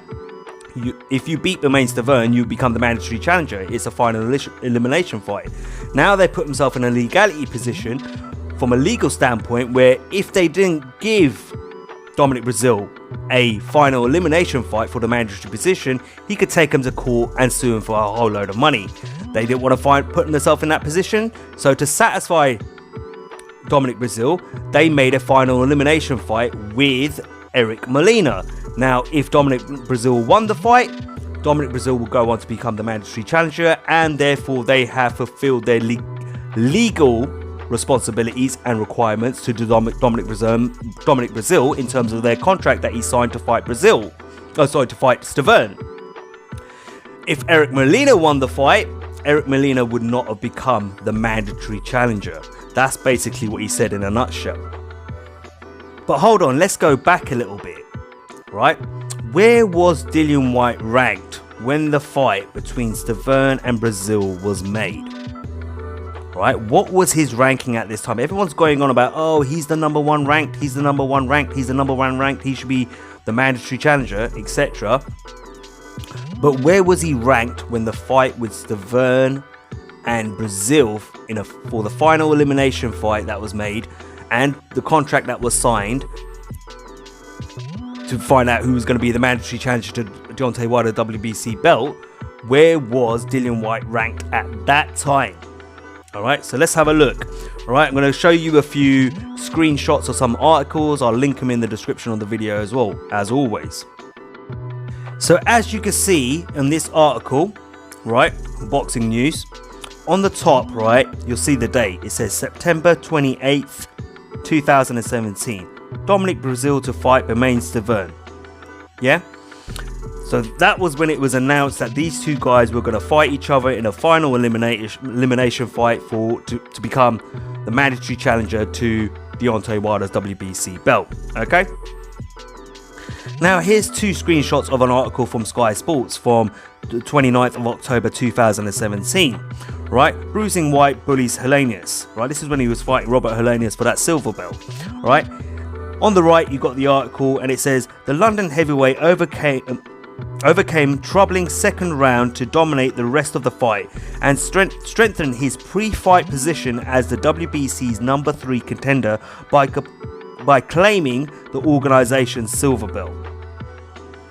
if you beat Bermane Stiverne, you become the mandatory challenger. It's a final elimination fight. Now they put themselves in a legality position from a legal standpoint where if they didn't give Dominic Breazeale a final elimination fight for the mandatory position, he could take him to court and sue him for a whole load of money. They didn't want to put themselves in that position, so to satisfy Dominic Breazeale, they made a final elimination fight with Eric Molina. Now, if Dominic Breazeale won the fight, Dominic Breazeale will go on to become the mandatory challenger, and therefore they have fulfilled their legal responsibilities and requirements to Dominic Breazeale in terms of their contract that he signed to fight Stiverne. If Eric Molina won the fight, Eric Molina would not have become the mandatory challenger. That's basically what he said in a nutshell. But hold on, let's go back a little bit, right? Where was Dillian Whyte ranked when the fight between Stiverne and Vasyl was made? Right, what was his ranking at this time? Everyone's going on about, oh, he's the number one ranked, he's the number one ranked, he's the number one ranked, he should be the mandatory challenger, etc. But where was he ranked when the fight with Stiverne and Vasyl for the final elimination fight that was made and the contract that was signed to find out who was going to be the mandatory challenger to Deontay Wilder WBC belt? Where was Dillian Whyte ranked at that time? Alright, so let's have a look. Alright, I'm going to show you a few screenshots of some articles. I'll link them in the description of the video as well, as always. So as you can see in this article, right, Boxing News, on the top, right, you'll see the date. It says September 28th, 2017. Dominic Vasyl to fight Bermane Stiverne. Yeah? So that was when it was announced that these two guys were going to fight each other in a final elimination fight to become the mandatory challenger to Deontay Wilder's WBC belt. Okay? Now here's two screenshots of an article from Sky Sports from the 29th of October 2017. Right? Bruising Whyte bullies Helenius. Right? This is when he was fighting Robert Helenius for that silver belt. Right? On the right, you've got the article, and it says the London heavyweight overcame troubling second round to dominate the rest of the fight and strengthen his pre-fight position as the WBC's number 3 contender by claiming the organization's silver belt.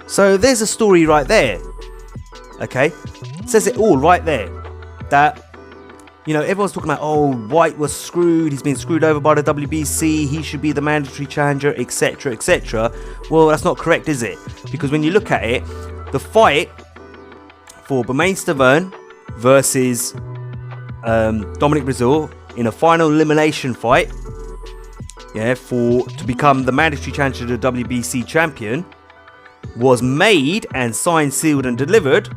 So there's a story right there. Okay, it says it all right there. That, you know, everyone's talking about, oh, Whyte was screwed, he's been screwed over by the WBC, he should be the mandatory challenger, etc, etc. Well, that's not correct, is it? Because when you look at it, the fight for Bermane Stiverne versus Dominic Vasyl in a final elimination fight, yeah, to become the mandatory challenger to the WBC champion, was made and signed, sealed and delivered,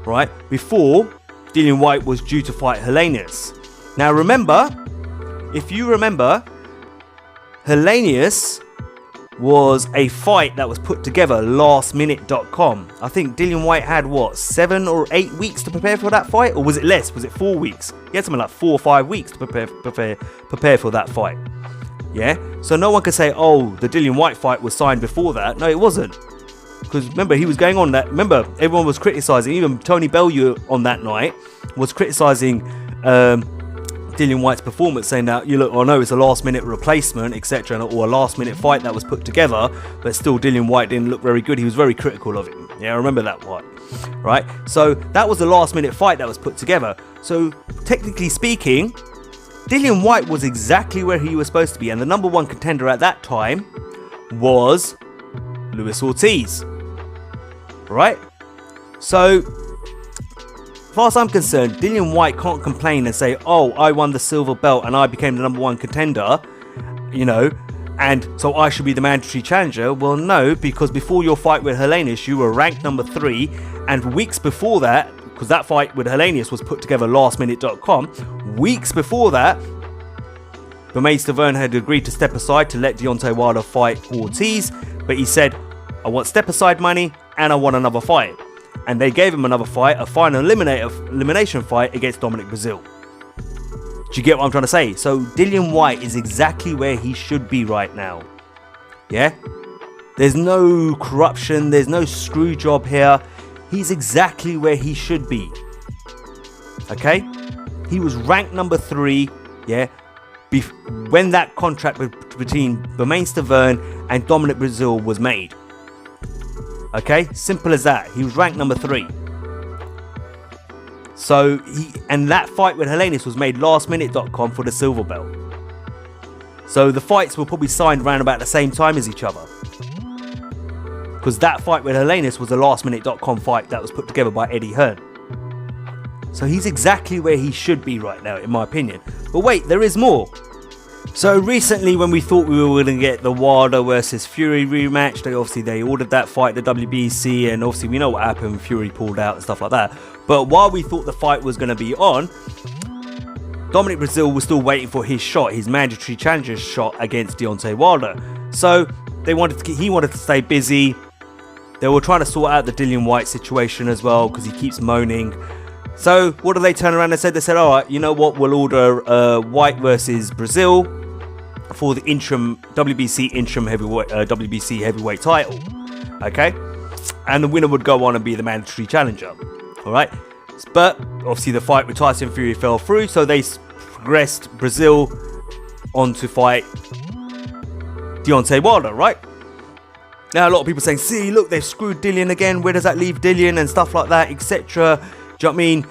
right, before Dillian Whyte was due to fight Helenius. Now remember, if you remember, Helenius was a fight that was put together lastminute.com. I think Dillian Whyte had, what, 7 or 8 weeks to prepare for that fight? Or was it less? Was it 4 weeks? He had something like 4 or 5 weeks to prepare for that fight. Yeah? So no one could say, oh, the Dillian Whyte fight was signed before that. No, it wasn't. Because remember, he was going on that. Remember, everyone was criticizing, even Tony Bellew on that night was criticizing Dillian Whyte's performance, saying that, you look, oh no, it's a last minute replacement, etc., or a last minute fight that was put together, but still Dillian Whyte didn't look very good. He was very critical of him. Yeah, I remember that one, right? So that was the last minute fight that was put together. So technically speaking, Dillian Whyte was exactly where he was supposed to be, and the number 1 contender at that time was Luis Ortiz. Right? So, as far as I'm concerned, Dillian Whyte can't complain and say, oh, I won the silver belt and I became the number 1 contender, you know, and so I should be the mandatory challenger. Well, no, because before your fight with Helenius, you were ranked number 3, and weeks before that, because that fight with Helenius was put together lastminute.com, weeks before that, Bermane Stiverne had agreed to step aside to let Deontay Wilder fight Ortiz, but he said, I want step aside money and I want another fight. And they gave him another fight, a final elimination fight against Dominic Vasyl. Do you get what I'm trying to say? So Dillian Whyte is exactly where he should be right now. Yeah? There's no corruption, there's no screw job here. He's exactly where he should be. Okay? He was ranked number 3, yeah, when that contract between Bermane Stiverne and Dominic Vasyl was made. Okay, simple as that. He was ranked number 3. So and that fight with Helenius was made lastminute.com for the silver belt. So the fights were probably signed around about the same time as each other. Because that fight with Helenius was a lastminute.com fight that was put together by Eddie Hearn. So he's exactly where he should be right now, in my opinion. But wait, there is more. So recently, when we thought we were going to get the Wilder versus Fury rematch, they ordered that fight, the WBC, and obviously we know what happened, Fury pulled out and stuff like that. But while we thought the fight was going to be on, Dominic Vasyl was still waiting for his shot, his mandatory challenger shot against Deontay Wilder. So he wanted to stay busy, They were trying to sort out the Dillian Whyte situation as well because he keeps moaning. So what did they turn around and said? They said, all right, you know what? We'll order Whyte versus Vasyl for the interim WBC heavyweight title. Okay, and the winner would go on and be the mandatory challenger. All right, but obviously the fight with Tyson Fury fell through, so they progressed Vasyl on to fight Deontay Wilder. Right. Now a lot of people saying, see, look, they've screwed Dillian again. Where does that leave Dillian and stuff like that, etc. Do you know what I mean?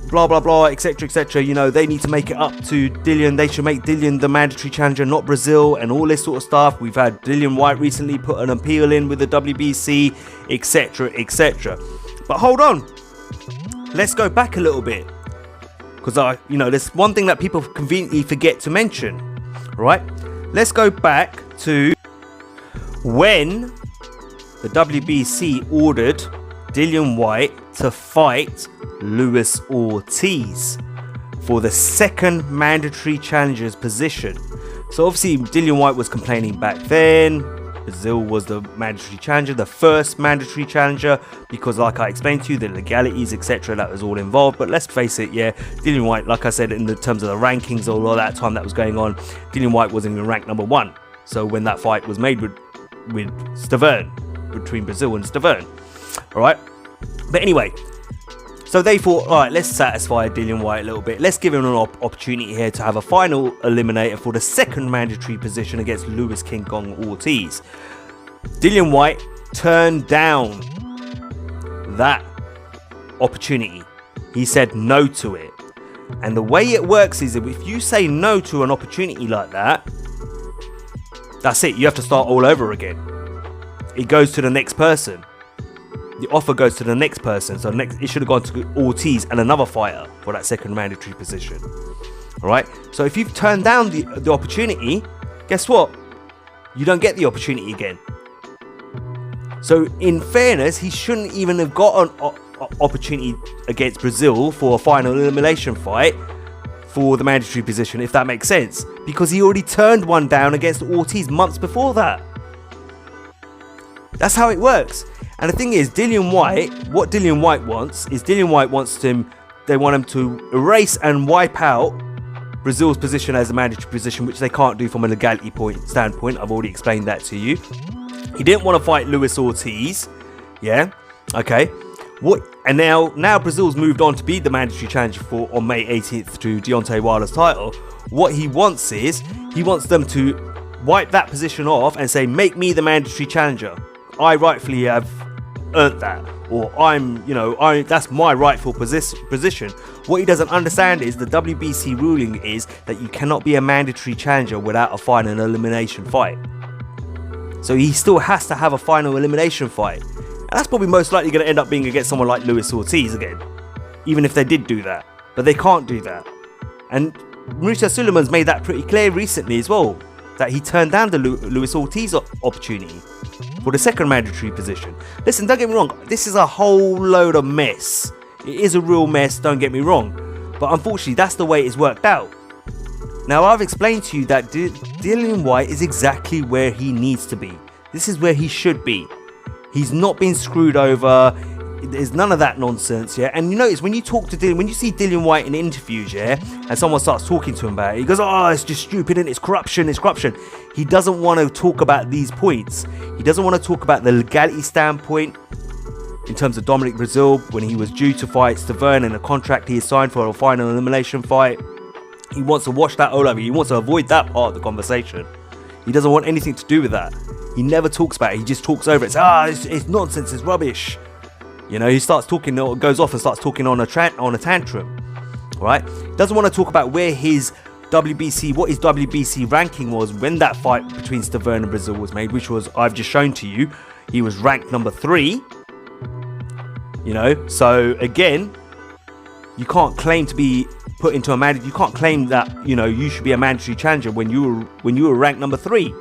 Blah blah blah, etc etc. You know, they need to make it up to Dillian. They should make Dillian the mandatory challenger, not Vasyl, and all this sort of stuff. We've had Dillian Whyte recently put an appeal in with the WBC, etc etc. But hold on, let's go back a little bit, because there's one thing that people conveniently forget to mention. Right? Let's go back to when the WBC ordered Dillian Whyte to fight Luis Ortiz for the second mandatory challenger's position. So obviously Dillian Whyte was complaining back then. Vasyl was the mandatory challenger, the first mandatory challenger, because like I explained to you, the legalities, etc., that was all involved. But let's face it, yeah, Dillian Whyte, like I said, in the terms of the rankings, all of that time that was going on, Dillian Whyte wasn't even ranked number 1. So when that fight was made with Stavern, between Vasyl and Stavern, all right. But anyway, so they thought, all right, let's satisfy Dillian Whyte a little bit. Let's give him an opportunity here to have a final eliminator for the second mandatory position against Luis King Kong Ortiz. Dillian Whyte turned down that opportunity. He said no to it. And the way it works is, if you say no to an opportunity like that, that's it. You have to start all over again. It goes to the next person. The offer goes to the next person. So it should have gone to Ortiz and another fighter for that second mandatory position. All right. So if you've turned down the opportunity, guess what? You don't get the opportunity again. So in fairness, he shouldn't even have got an opportunity against Vasyl for a final elimination fight for the mandatory position, if that makes sense, because he already turned one down against Ortiz months before that. That's how it works. And the thing is, Dillian Whyte, what Dillian Whyte wants is, they want him to erase and wipe out Vasyl's position as a mandatory position, which they can't do from a legality standpoint. I've already explained that to you. He didn't want to fight Luis Ortiz. Yeah, okay. And now Vasyl's moved on to be the mandatory challenger on May 18th to Deontay Wilder's title. What he wants is, he wants them to wipe that position off and say, make me the mandatory challenger. I rightfully have earned that, or that's my rightful position. What he doesn't understand is the WBC ruling is that you cannot be a mandatory challenger without a final elimination fight. So he still has to have a final elimination fight. And that's probably most likely going to end up being against someone like Luis Ortiz again, even if they did do that. But they can't do that. And Mauricio Sulaimán's made that pretty clear recently as well, that he turned down the Luis Ortiz opportunity for the second mandatory position. Listen, don't get me wrong, this is a whole load of mess. It is a real mess, don't get me wrong. But unfortunately, that's the way it's worked out. Now, I've explained to you that Dillian Whyte is exactly where he needs to be. This is where he should be. He's not been screwed over. There's none of that nonsense, yeah. And you notice when you talk to when you see Dillian Whyte in interviews, yeah, and someone starts talking to him about it, he goes, "Oh, it's just stupid and it's corruption, it's corruption." He doesn't want to talk about these points. He doesn't want to talk about the legality standpoint in terms of Dominic Vasyl when he was due to fight Stavern in a contract he signed for a final elimination fight. He wants to wash that all over. He wants to avoid that part of the conversation. He doesn't want anything to do with that. He never talks about it. He just talks over it. Says, it's nonsense. It's rubbish. You know, he starts talking, goes off and starts talking on a tantrum. All right. Doesn't want to talk about where what his WBC ranking was when that fight between Stavern and Vasyl was made, which was, I've just shown to you, he was ranked number 3. You know, so again, you can't claim to be put into a mandatory. You can't claim that, you know, you should be a mandatory challenger when you were ranked number 3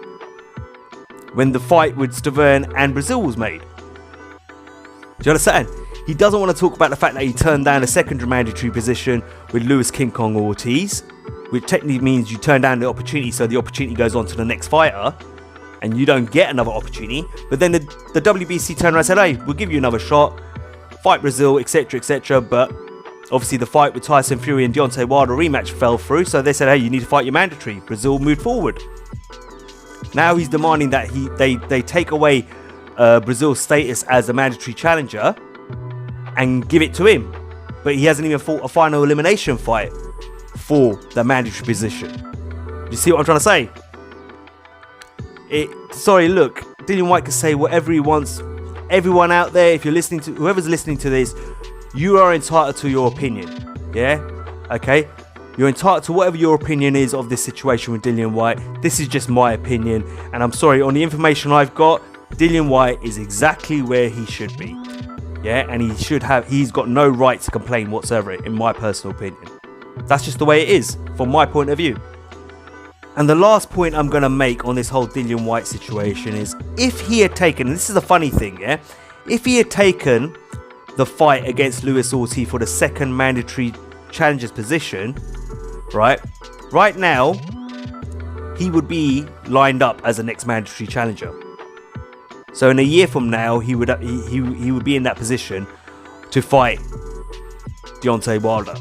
when the fight with Stavern and Vasyl was made. Do you understand? He doesn't want to talk about the fact that he turned down a secondary mandatory position with Luis King Kong Ortiz, which technically means you turn down the opportunity, so the opportunity goes on to the next fighter, and you don't get another opportunity, but then the WBC turned around and said, hey, we'll give you another shot, fight Brazil, etc, etc, but obviously the fight with Tyson Fury and Deontay Wilder rematch fell through, so they said, hey, you need to fight your mandatory. Brazil moved forward. Now he's demanding that they take away Brazil's status as a mandatory challenger and give it to him, but he hasn't even fought a final elimination fight for the mandatory position. You see what I'm trying to say? Sorry, look, Dillian Whyte can say whatever he wants. Everyone out there, if you're listening to, whoever's listening to this, you are entitled to your opinion. Yeah? Okay? You're entitled to whatever your opinion is of this situation with Dillian Whyte. This is just my opinion, and I'm sorry, on the information I've got, Dillian Whyte is exactly where he should be. Yeah? And he's got no right to complain whatsoever, in my personal opinion. That's just the way it is, from my point of view. And the last point I'm going to make on this whole Dillian Whyte situation is, if he had taken, and this is the funny thing, yeah? If he had taken the fight against Luis Ortiz for the second mandatory challenger's position, right now, he would be lined up as the next mandatory challenger. So in a year from now, he would be in that position to fight Deontay Wilder.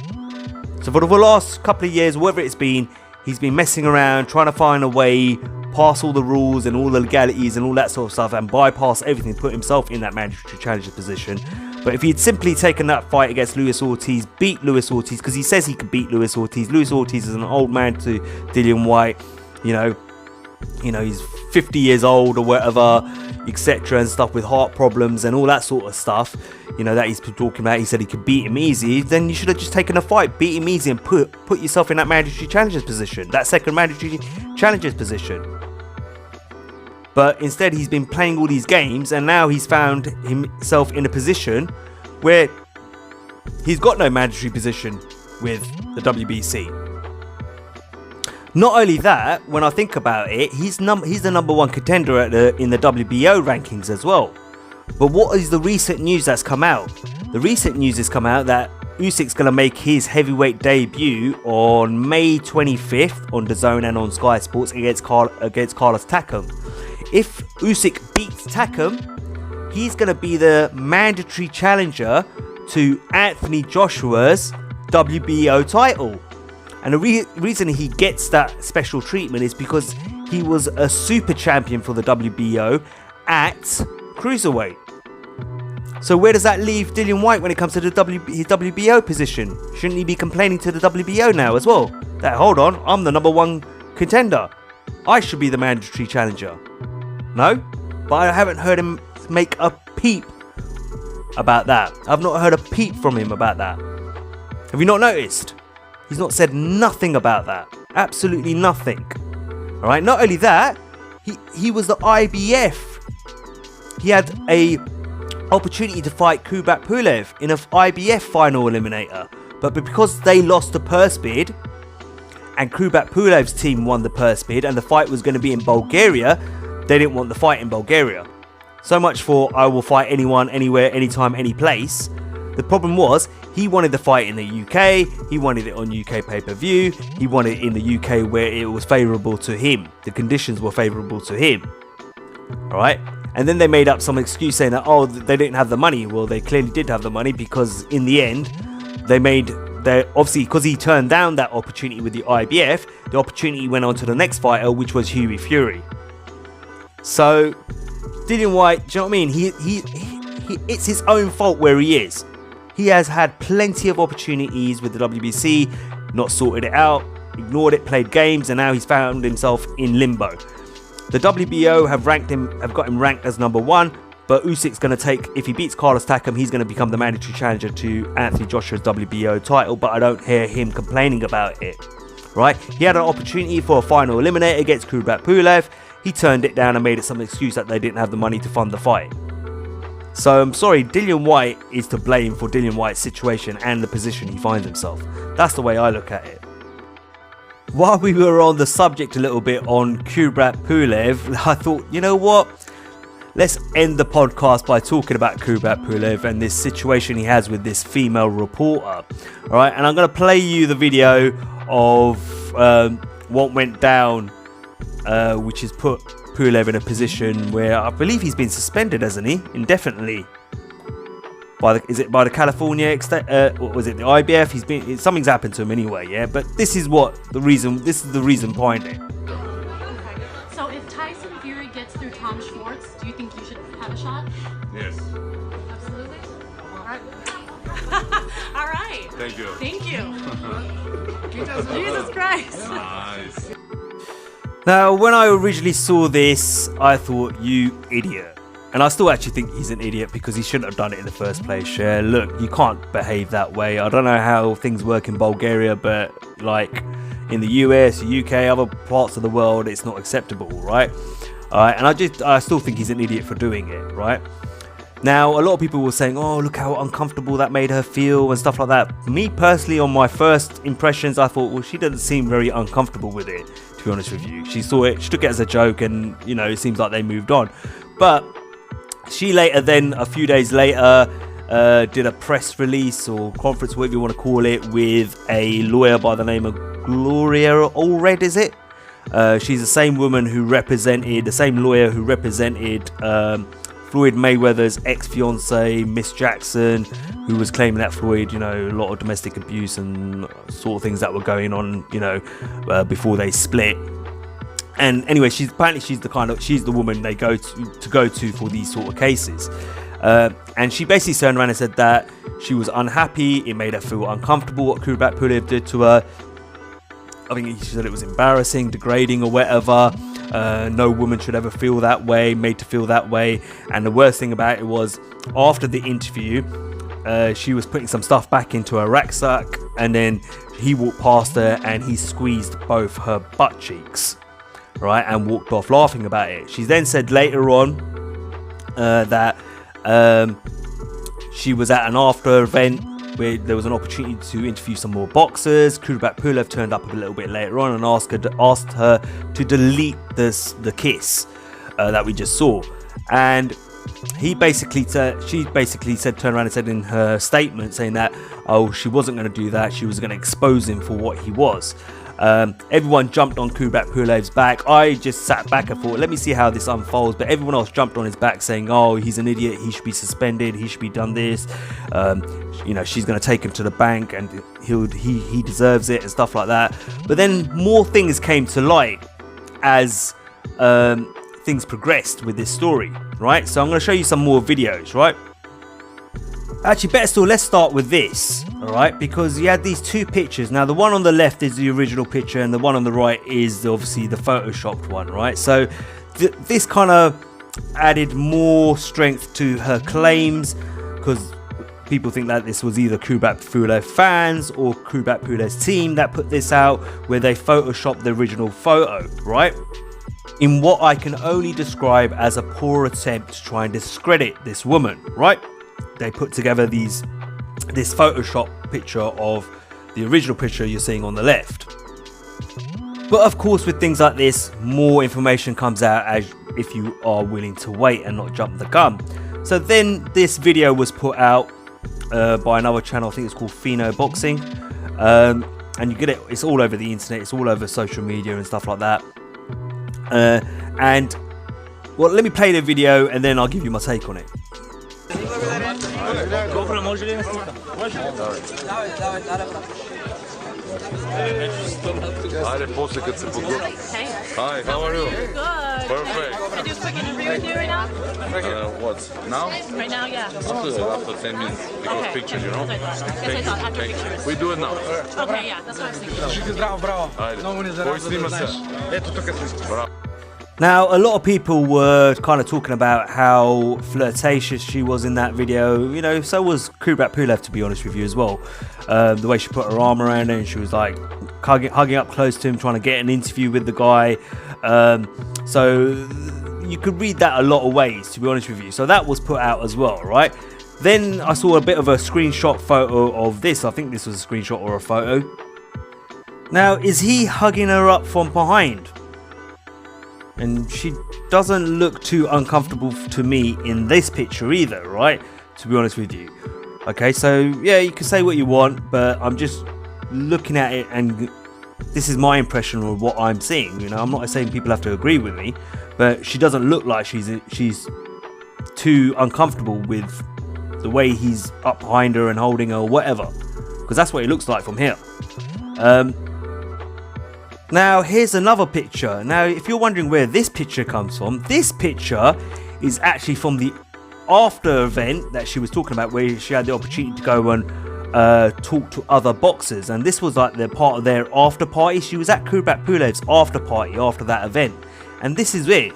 So for the last couple of years, whatever it's been, he's been messing around, trying to find a way, pass all the rules and all the legalities and all that sort of stuff, and bypass everything, put himself in that mandatory challenger position. But if he'd simply taken that fight against Luis Ortiz, beat Luis Ortiz, because he says he could beat Luis Ortiz. Luis Ortiz is an old man to Dillian Whyte. You know, he's 50 years old or whatever, etc. and stuff, with heart problems and all that sort of stuff, you know, that he's talking about. He said he could beat him easy. Then you should have just taken a fight, beat him easy, and put yourself in that mandatory challenger's position, that second mandatory challenger's position. But instead, he's been playing all these games, and now he's found himself in a position where he's got no mandatory position with the WBC. Not only that, when I think about it, he's the number one contender in the WBO rankings as well. But what is the recent news that's come out? The recent news has come out that Usyk's going to make his heavyweight debut on May 25th on DAZN and on Sky Sports against Carlos Takam. If Usyk beats Takam, he's going to be the mandatory challenger to Anthony Joshua's WBO title. And the reason he gets that special treatment is because he was a super champion for the WBO at cruiserweight. So where does that leave Dillian Whyte when it comes to his WBO position? Shouldn't he be complaining to the WBO now as well? That, hold on, I'm the number one contender. I should be the mandatory challenger. No? But I haven't heard him make a peep about that. I've not heard a peep from him about that. Have you not noticed? He's not said nothing about that. Absolutely nothing. Alright, not only that, he was the IBF. He had a opportunity to fight Kubrat Pulev in an IBF final eliminator. But because they lost the purse bid, and Kubrat Pulev's team won the purse bid, and the fight was going to be in Bulgaria, they didn't want the fight in Bulgaria. So much for I will fight anyone, anywhere, anytime, any place. The problem was, he wanted the fight in the UK, he wanted it on UK pay-per-view, he wanted it in the UK where it was favourable to him. The conditions were favourable to him. Alright? And then they made up some excuse saying that, oh, they didn't have the money. Well, they clearly did have the money, because in the end, obviously, because he turned down that opportunity with the IBF, the opportunity went on to the next fighter, which was Hughie Fury. So, Dillian Whyte, do you know what I mean? He it's his own fault where he is. He has had plenty of opportunities with the WBC, not sorted it out, ignored it, played games, and now he's found himself in limbo. The WBO have got him ranked as number one, but Usyk's going to take, if he beats Carlos Takam, he's going to become the mandatory challenger to Anthony Joshua's WBO title, but I don't hear him complaining about it. Right? He had an opportunity for a final eliminator against Kubrat Pulev. He turned it down and made it some excuse that they didn't have the money to fund the fight. So I'm sorry, Dillian Whyte is to blame for Dillian Whyte's situation and the position he finds himself. That's the way I look at it. While we were on the subject a little bit on Kubrat Pulev, I thought, you know what? Let's end the podcast by talking about Kubrat Pulev and this situation he has with this female reporter. Alright, and I'm going to play you the video of what went down, which is put Pulev in a position where I believe he's been suspended, hasn't he? Indefinitely. Is it by the California what was it, the IBF? Something's happened to him anyway, yeah. But this is the reason behind it. Okay. So if Tyson Fury gets through Tom Schwartz, do you think you should have a shot? Yes. Absolutely. All right. All right. Thank you. Thank you. Jesus Christ. Nice. Now, when I originally saw this, I thought, you idiot. And I still actually think he's an idiot because he shouldn't have done it in the first place. Yeah, look, you can't behave that way. I don't know how things work in Bulgaria, but like in the US, UK, other parts of the world, it's not acceptable, right? And I still think he's an idiot for doing it, right? Now, a lot of people were saying, oh, look how uncomfortable that made her feel and stuff like that. Me personally, on my first impressions, I thought, well, she doesn't seem very uncomfortable with it, to be honest with you. She took it as a joke, and, you know, it seems like they moved on. But she later then, a few days later, did a press release or conference, whatever you want to call it, with a lawyer by the name of Gloria Allred, is it? She's the same lawyer who represented Floyd Mayweather's ex-fiancée, Miss Jackson, who was claiming that Floyd, you know, a lot of domestic abuse and sort of things that were going on, you know, before they split. And anyway, she's the woman they go to for these sort of cases. And she basically turned around and said that she was unhappy. It made her feel uncomfortable what Kubrat Pulev did to her. I think she said it was embarrassing, degrading, or whatever. No woman should ever feel that way, made to feel that way. And the worst thing about it was, after the interview, she was putting some stuff back into her rucksack, and then he walked past her and he squeezed both her butt cheeks, right, and walked off laughing about it. She then said later on that she was at an after event where there was an opportunity to interview some more boxers. Kubrat Pulev turned up a little bit later on and asked her to delete the kiss that we just saw. And she basically turned around and said in her statement, saying that, oh, she wasn't going to do that, she was going to expose him for what he was. Everyone jumped on Kubrat Pulev's back. I just sat back and thought, let me see how this unfolds. But everyone else jumped on his back saying, oh, he's an idiot, he should be suspended, he should be done this. You know, she's going to take him to the bank and he deserves it and stuff like that. But then more things came to light as things progressed with this story, right? So I'm going to show you some more videos, right? Actually, better still, let's start with this, all right? Because you had these two pictures. Now, the one on the left is the original picture, and the one on the right is obviously the photoshopped one, right? So this kind of added more strength to her claims, because people think that this was either Kubrat Pulev fans or Kubrat Pulev's team that put this out, where they photoshopped the original photo, right? In what I can only describe as a poor attempt to try and discredit this woman, right? They put together this Photoshop picture of the original picture you're seeing on the left. But of course, with things like this, more information comes out as if you are willing to wait and not jump the gun. So then this video was put out by another channel, I think it's called Pheno Boxing. And you get it, it's all over the internet, it's all over social media and stuff like that. And well, let me play the video and then I'll give you my take on it. Hi, how are you? Good. Perfect. Can I do a quick interview with you right now? What? Now? Right now, yeah. After 10 minutes. Because pictures, you know? That's what I thought. After pictures. We do it now. Okay, yeah, that's what I was thinking. Bravo. Now, a lot of people were kind of talking about how flirtatious she was in that video. You know, so was Kubrat Pulev, to be honest with you, as well. The way she put her arm around him, and she was like hugging up close to him, trying to get an interview with the guy. So you could read that a lot of ways, to be honest with you. So that was put out as well, right? Then I saw a bit of a screenshot photo of this. I think this was a screenshot or a photo. Now, is he hugging her up from behind? And she doesn't look too uncomfortable to me in this picture either, right? To be honest with you. Okay, so yeah, you can say what you want, but I'm just looking at it and This is my impression of what I'm seeing. You know, I'm not saying people have to agree with me, but she doesn't look like she's too uncomfortable with the way he's up behind her and holding her or whatever, because that's what it looks like from here. Now here's another picture. Now if you're wondering where this picture comes from, this picture is actually from the after event that she was talking about, where she had the opportunity to go and talk to other boxers, and this was like the part of their after party. She was at Kubrat Pulev's after party after that event, and this is it.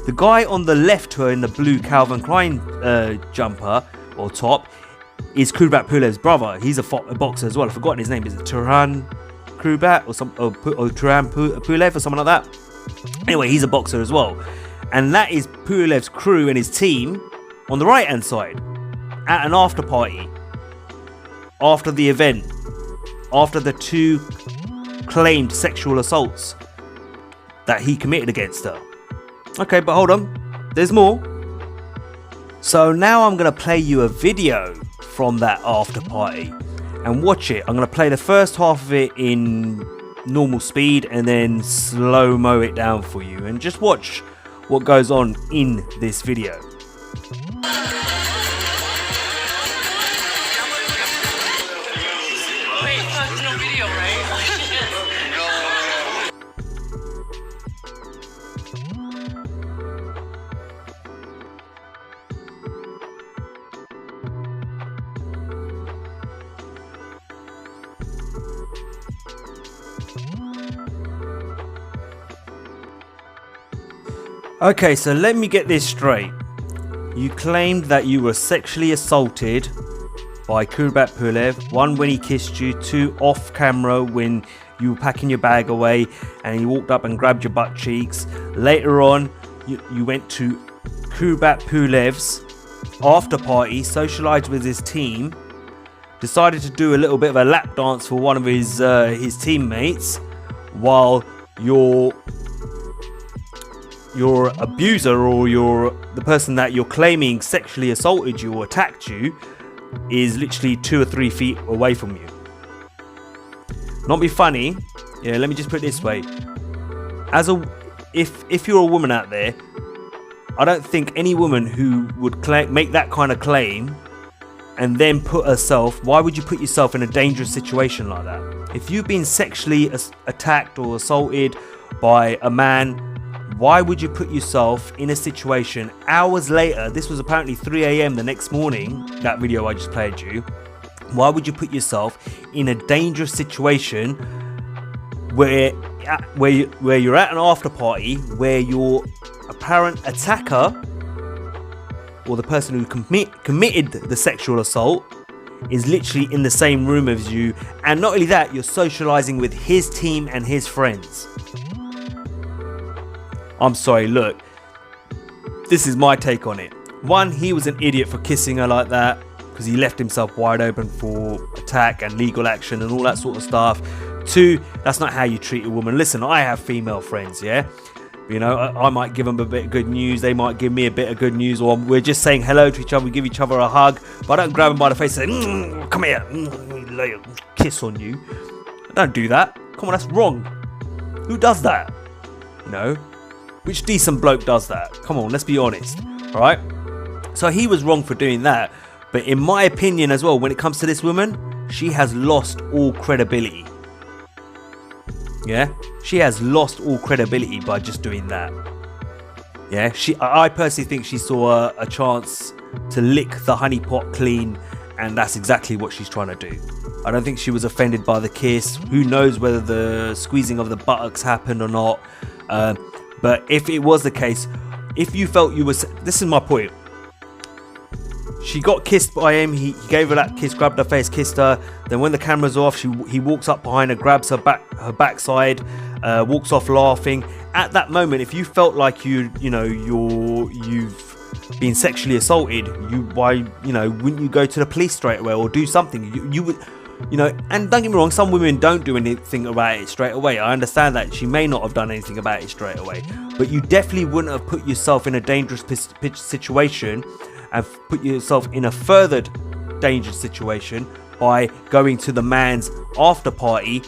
The guy on the left to her in the blue Calvin Klein jumper or top is Kubrat Pulev's brother. He's a boxer as well. I've forgotten his name. Is it Turan Kubrat or Turan Pulev or something like that? Anyway, he's a boxer as well, and that is Pulev's crew and his team on the right hand side at an after party. After the event, after the 2 claimed sexual assaults that he committed against her. Okay, but hold on, there's more. So now I'm going to play you a video from that after party and watch it. I'm going to play the first half of it in normal speed and then slow-mo it down for you, and just watch what goes on in this video. Okay, so let me get this straight. You claimed that you were sexually assaulted by Kubrat Pulev, 1 when he kissed you, 2 off camera when you were packing your bag away and he walked up and grabbed your butt cheeks. Later on, you went to Kubrat Pulev's after party, socialized with his team, decided to do a little bit of a lap dance for one of his teammates, while your abuser or the person that you're claiming sexually assaulted you or attacked you is literally 2 or 3 feet away from you. Not be funny, yeah, let me just put it this way. If you're a woman out there, I don't think any woman who would make that kind of claim and then put herself, why would you put yourself in a dangerous situation like that? If you've been sexually attacked or assaulted by a man, why would you put yourself in a situation hours later? This was apparently 3 a.m. the next morning, that video I just played you. Why would you put yourself in a dangerous situation where you're at an after party, where your apparent attacker or the person who committed the sexual assault is literally in the same room as you, and not only that, you're socializing with his team and his friends? I'm sorry, look, this is my take on it. 1, he was an idiot for kissing her like that, because he left himself wide open for attack and legal action and all that sort of stuff. 2, that's not how you treat a woman. Listen, I have female friends, yeah? You know, I might give them a bit of good news, they might give me a bit of good news, or we're just saying hello to each other, we give each other a hug, but I don't grab them by the face and say, come here, lay a kiss on you. I don't do that. Come on, that's wrong. Who does that? You know? Which decent bloke does that? Come on, let's be honest. Alright? So he was wrong for doing that. But in my opinion as well, when it comes to this woman, she has lost all credibility. Yeah? She has lost all credibility by just doing that. Yeah? I personally think she saw a chance to lick the honeypot clean, and that's exactly what she's trying to do. I don't think she was offended by the kiss. Who knows whether the squeezing of the buttocks happened or not. But if it was the case, if you felt you were... This is my point. She got kissed by him. He gave her that kiss, grabbed her face, kissed her. Then when the camera's off, he walks up behind her, grabs her backside, walks off laughing. At that moment, if you felt like you've been sexually assaulted, wouldn't you go to the police straight away or do something? You would... and don't get me wrong, some women don't do anything about it straight away. I understand that she may not have done anything about it straight away, but you definitely wouldn't have put yourself in a dangerous situation and put yourself in a further dangerous situation by going to the man's after party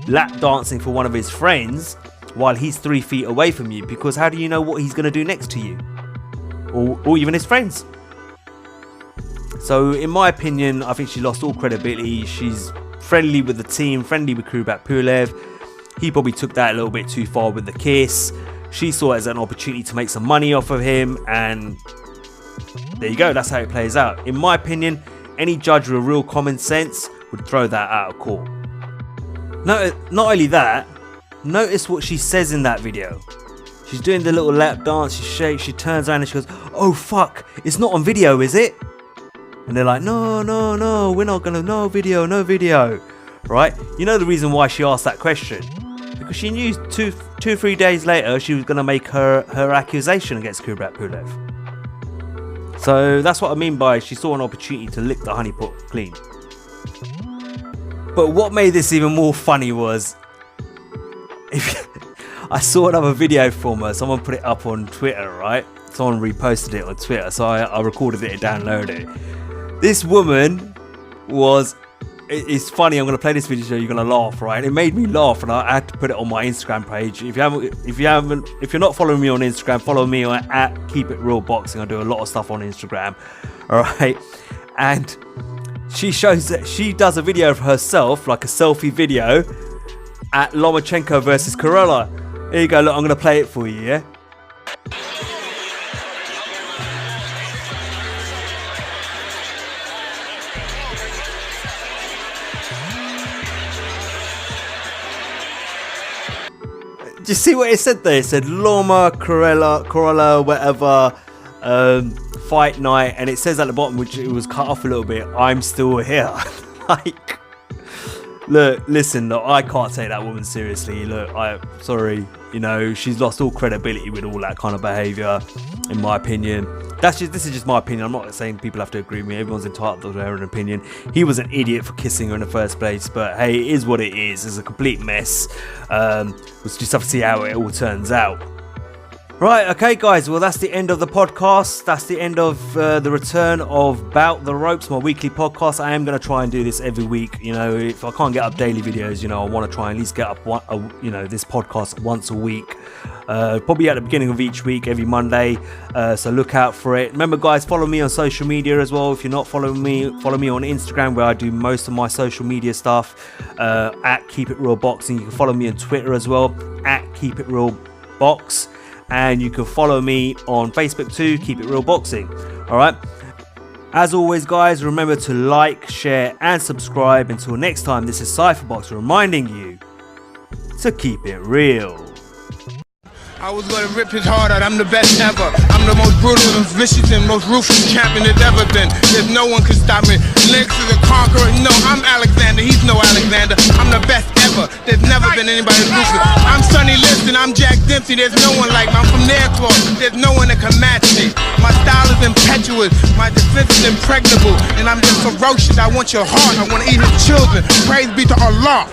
lap dancing for one of his friends while he's 3 feet away from you, because how do you know what he's going to do next to you, or even his friends? So in my opinion, I think she lost all credibility. She's friendly with the team, friendly with Kubrat Pulev. He probably took that a little bit too far with the kiss. She saw it as an opportunity to make some money off of him, and there you go, that's how it plays out. In my opinion, any judge with real common sense would throw that out of court. Not only that, notice what she says in that video. She's doing the little lap dance, she shakes, she turns around and she goes, "Oh fuck, it's not on video, is it?" And they're like, no, we're not gonna, no video. Right? You know the reason why she asked that question? Because she knew 2-3 days later she was gonna make her accusation against Kubrat Pulev. So that's what I mean by she saw an opportunity to lick the honey pot clean. But what made this even more funny was, I saw another video from her. Someone put it up on Twitter, right? Someone reposted it on Twitter, so I recorded it and downloaded it. This woman was, it's funny, I'm going to play this video so you're going to laugh, right? It made me laugh, and I had to put it on my Instagram page. If you're not following me on Instagram, follow me at Keep It Real Boxing. I do a lot of stuff on Instagram, all right? And she shows that she does a video of herself, like a selfie video, at Lomachenko versus Canelo. Here you go, look, I'm going to play it for you, yeah? Do you see what it said there? It said Loma, Canelo, whatever, fight night, and it says at the bottom, which it was cut off a little bit, "I'm still here." Like, look, listen, look, I can't take that woman seriously. Look, sorry, you know, she's lost all credibility with all that kind of behaviour, in my opinion. This is just my opinion. I'm not saying people have to agree with me. Everyone's entitled to their own opinion. He was an idiot for kissing her in the first place, but hey, it is what it is. It's a complete mess. We'll just have to see how it all turns out. Right, okay guys, well that's the end of the podcast. That's the end of the return of Bout the Ropes, my weekly podcast. I am going to try and do this every week. You know, if I can't get up daily videos, you know, I want to try and at least get up this podcast once a week. Probably at the beginning of each week, every Monday. So look out for it. Remember guys, follow me on social media as well. If you're not following me, follow me on Instagram, where I do most of my social media stuff, at Keep It Real Boxing. You can follow me on Twitter as well, at Keep It Real Box. And you can follow me on Facebook too, Keep It Real Boxing. Alright? As always guys, remember to like, share and subscribe. Until next time, this is Cypherbox reminding you to keep it real. I was gonna rip his heart out, I'm the best ever. I'm the most brutal and vicious and most ruthless champion there's ever been. There's no one can stop me. Lennox is a conqueror, no, I'm Alexander, he's no Alexander. I'm the best ever, there's never been anybody ruthless. I'm Sonny Liston, I'm Jack Dempsey, there's no one like me. I'm from their claw, there's no one that can match me. My style is impetuous, my defense is impregnable, and I'm just ferocious. I want your heart, I wanna eat his children. Praise be to Allah.